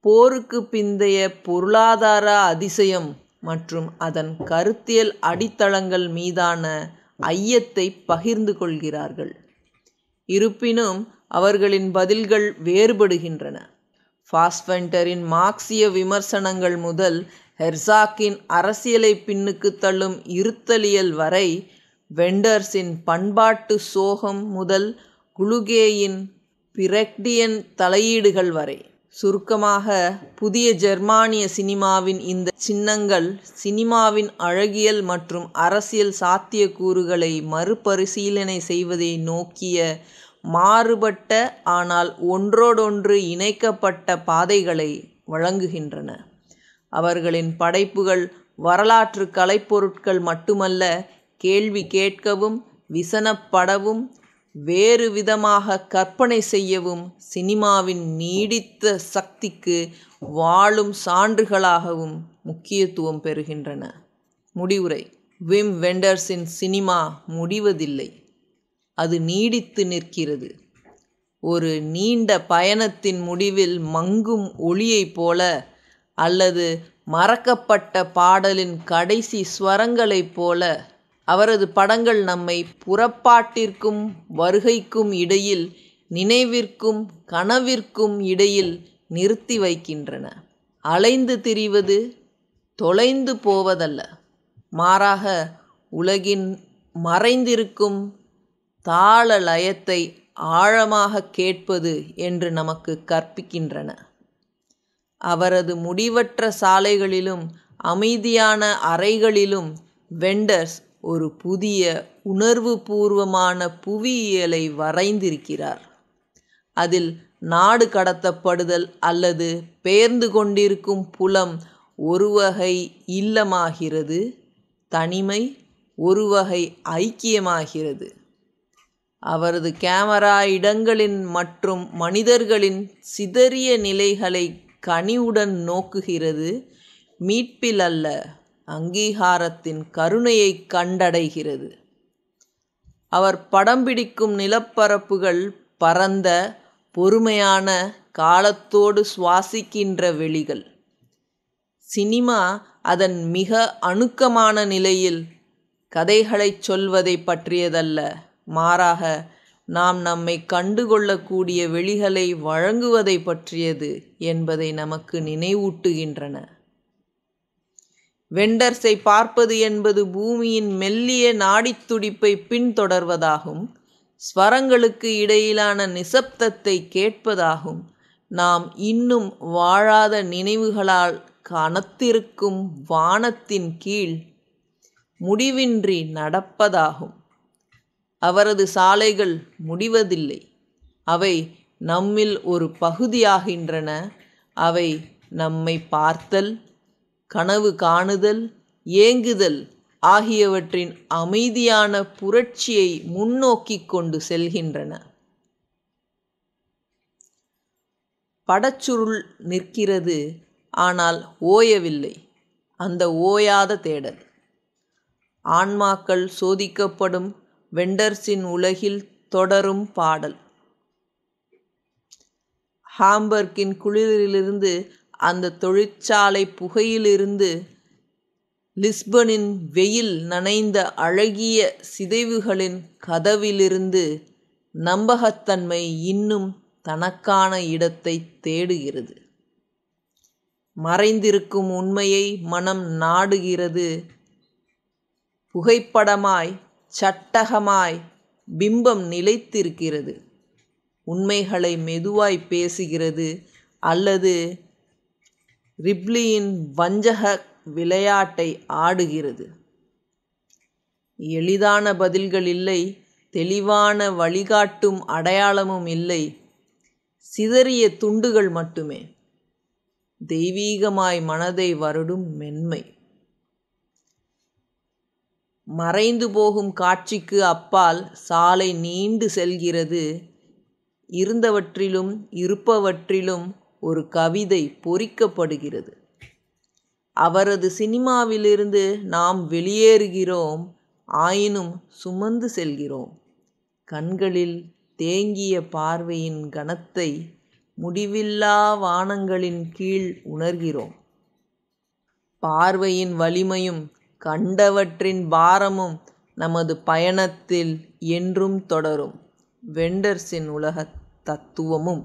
போருக்கு பிந்தைய பொருளாதார அதிசயம் மற்றும் அதன் கருத்தியல் அடித்தளங்கள் மீதான ஐயத்தை பகிர்ந்து கொள்கிறார்கள். இருப்பினும் அவர்களின் பதில்கள் வேறுபடுகின்றன. ஃபாஸ்பைண்டரின் மார்க்சிய விமர்சனங்கள் முதல் ஹெர்சாக்கின் அரசியலை பின்னுக்கு தள்ளும் இருத்தலியல் வரை, வெண்டர்ஸின் பண்பாட்டு சோகம் முதல் குலுகேயின் பிரக்டியன் தலையீடுகள் வரை. சுருக்கமாக, புதிய ஜெர்மானிய சினிமாவின் இந்த சின்னங்கள் சினிமாவின் அழகியல் மற்றும் அரசியல் சாத்தியக்கூறுகளை மறுபரிசீலனை செய்வதை நோக்கிய மாறுபட்ட ஆனால் ஒன்றோடொன்று இணைக்கப்பட்ட பாதைகளை வழங்குகின்றன. அவர்களின் படைப்புகள் வரலாற்று கலைப்பொருட்கள் மட்டுமல்ல, கேள்வி கேட்கவும் விசனப்படவும் வேறு விதமாக கற்பனை செய்யவும் சினிமாவின் நீடித்த சக்திக்கு வாழும் சான்றுகளாகவும் முக்கியத்துவம் பெறுகின்றன. முடிவுரை. விம் வெண்டர்ஸின் சினிமா முடிவதில்லை, அது நீடித்து நிற்கிறது. ஒரு நீண்ட பயணத்தின் முடிவில் மங்கும் ஒளியைப் போல, அல்லது மறக்கப்பட்ட பாடலின் கடைசி ஸ்வரங்களைப் போல, அவரது படங்கள் நம்மை புறப்பாட்டிற்கும் வருகைக்கும் இடையில், நினைவிற்கும் கனவிற்கும் இடையில் நிறுத்தி வைக்கின்றன. அலைந்து திரிவது தொலைந்து போவதல்ல, மாறாக உலகின் மறைந்திருக்கும் தாள லயத்தை ஆழமாக கேட்பது என்று நமக்கு கற்பிக்கின்றன. அவரது முடிவற்ற சாலைகளிலும் அமைதியான அறைகளிலும் வெண்டர்ஸ் ஒரு புதிய உணர்வுபூர்வமான புவியியலை வரைந்திருக்கிறார். அதில் நாடு கடத்தப்படுதல் அல்லது பெயர்ந்து கொண்டிருக்கும் புலம் ஒருவகை இல்லமாகிறது, தனிமை ஒருவகை ஐக்கியமாகிறது. அவரது கேமரா இடங்களின் மற்றும் மனிதர்களின் சிதறிய நிலைகளை கனிவுடன் நோக்குகிறது, மீட்பில் அல்ல அங்கீகாரத்தின் கருணையை கண்டடைகிறது. அவர் படம் பிடிக்கும் நிலப்பரப்புகள் பரந்த பொறுமையான, காலத்தோடு சுவாசிக்கின்ற வெளிகள். சினிமா அதன் மிக அணுக்கமான நிலையில் கதைகளைச் சொல்வதை பற்றியதல்ல, மாறாக நாம் நம்மை கண்டுகொள்ளக்கூடிய வெளிகளை வழங்குவதை பற்றியது என்பதை நமக்கு நினைவூட்டுகின்றன. வெண்டர்ஸை பார்ப்பது என்பது பூமியின் மெல்லிய நாடித்துடிப்பை பின்தொடர்வதாகும், ஸ்வரங்களுக்கு இடையிலான நிசப்தத்தை கேட்பதாகும், நாம் இன்னும் வாழாத நினைவுகளால் கனத்திருக்கும் வானத்தின் கீழ் முடிவின்றி நடப்பதாகும். அவரது சாலைகள் முடிவதில்லை, அவை நம்மில் ஒரு பகுதியாகின்றன. அவை நம்மை பார்த்தல், கனவு காணுதல், ஏங்குதல் ஆகியவற்றின் அமைதியான புரட்சியை முன்னோக்கி கொண்டு செல்கின்றன. படச்சுருள் நிற்கிறது, ஆனால் ஓயவில்லை. அந்த ஓயாத தேடல். ஆன்மாக்கள் சோதிக்கப்படும் வெண்டர்ஸின் உலகில் தொடரும் பாடல். ஹாம்பர்கின் குளிரிலிருந்து, அந்த தொழிற்சாலை புகையிலிருந்து, லிஸ்பனின் வெயில் நனைந்த அழகிய சிதைவுகளின் கதவிலிருந்து நம்பகத்தன்மை இன்னும் தனக்கான இடத்தை தேடுகிறது. மறைந்திருக்கும் உண்மையை மனம் நாடுகிறது. புகைப்படமாய், சட்டகமாய் பிம்பம் நிலைத்திருக்கிறது. உண்மைகளை மெதுவாய் பேசுகிறது, அல்லது ரிப்ளியின் வஞ்சக விளையாட்டை ஆடுகிறது. எளிதான பதில்கள் இல்லை, தெளிவான வழிகாட்டும் அடையாளமும் இல்லை. சிதறிய துண்டுகள் மட்டுமே. தெய்வீகமாய் மனதை வருடும் மென்மை. மறைந்து போகும் காட்சிக்கு அப்பால் சாலை நீண்டு செல்கிறது. இருந்தவற்றிலும் இருப்பவற்றிலும் ஒரு கவிதை பொறிக்கப்படுகிறது. அவரது சினிமாவிலிருந்து நாம் வெளியேறுகிறோம், ஆயினும் சுமந்து செல்கிறோம். கண்களில் தேங்கிய பார்வையின் கனத்தை முடிவில்லா வானங்களின் கீழ் உணர்கிறோம். பார்வையின் வலிமையும் கண்டவற்றின் பாரமும் நமது பயணத்தில் என்றும் தொடரும். வெண்டர்ஸின் உலக தத்துவமும்.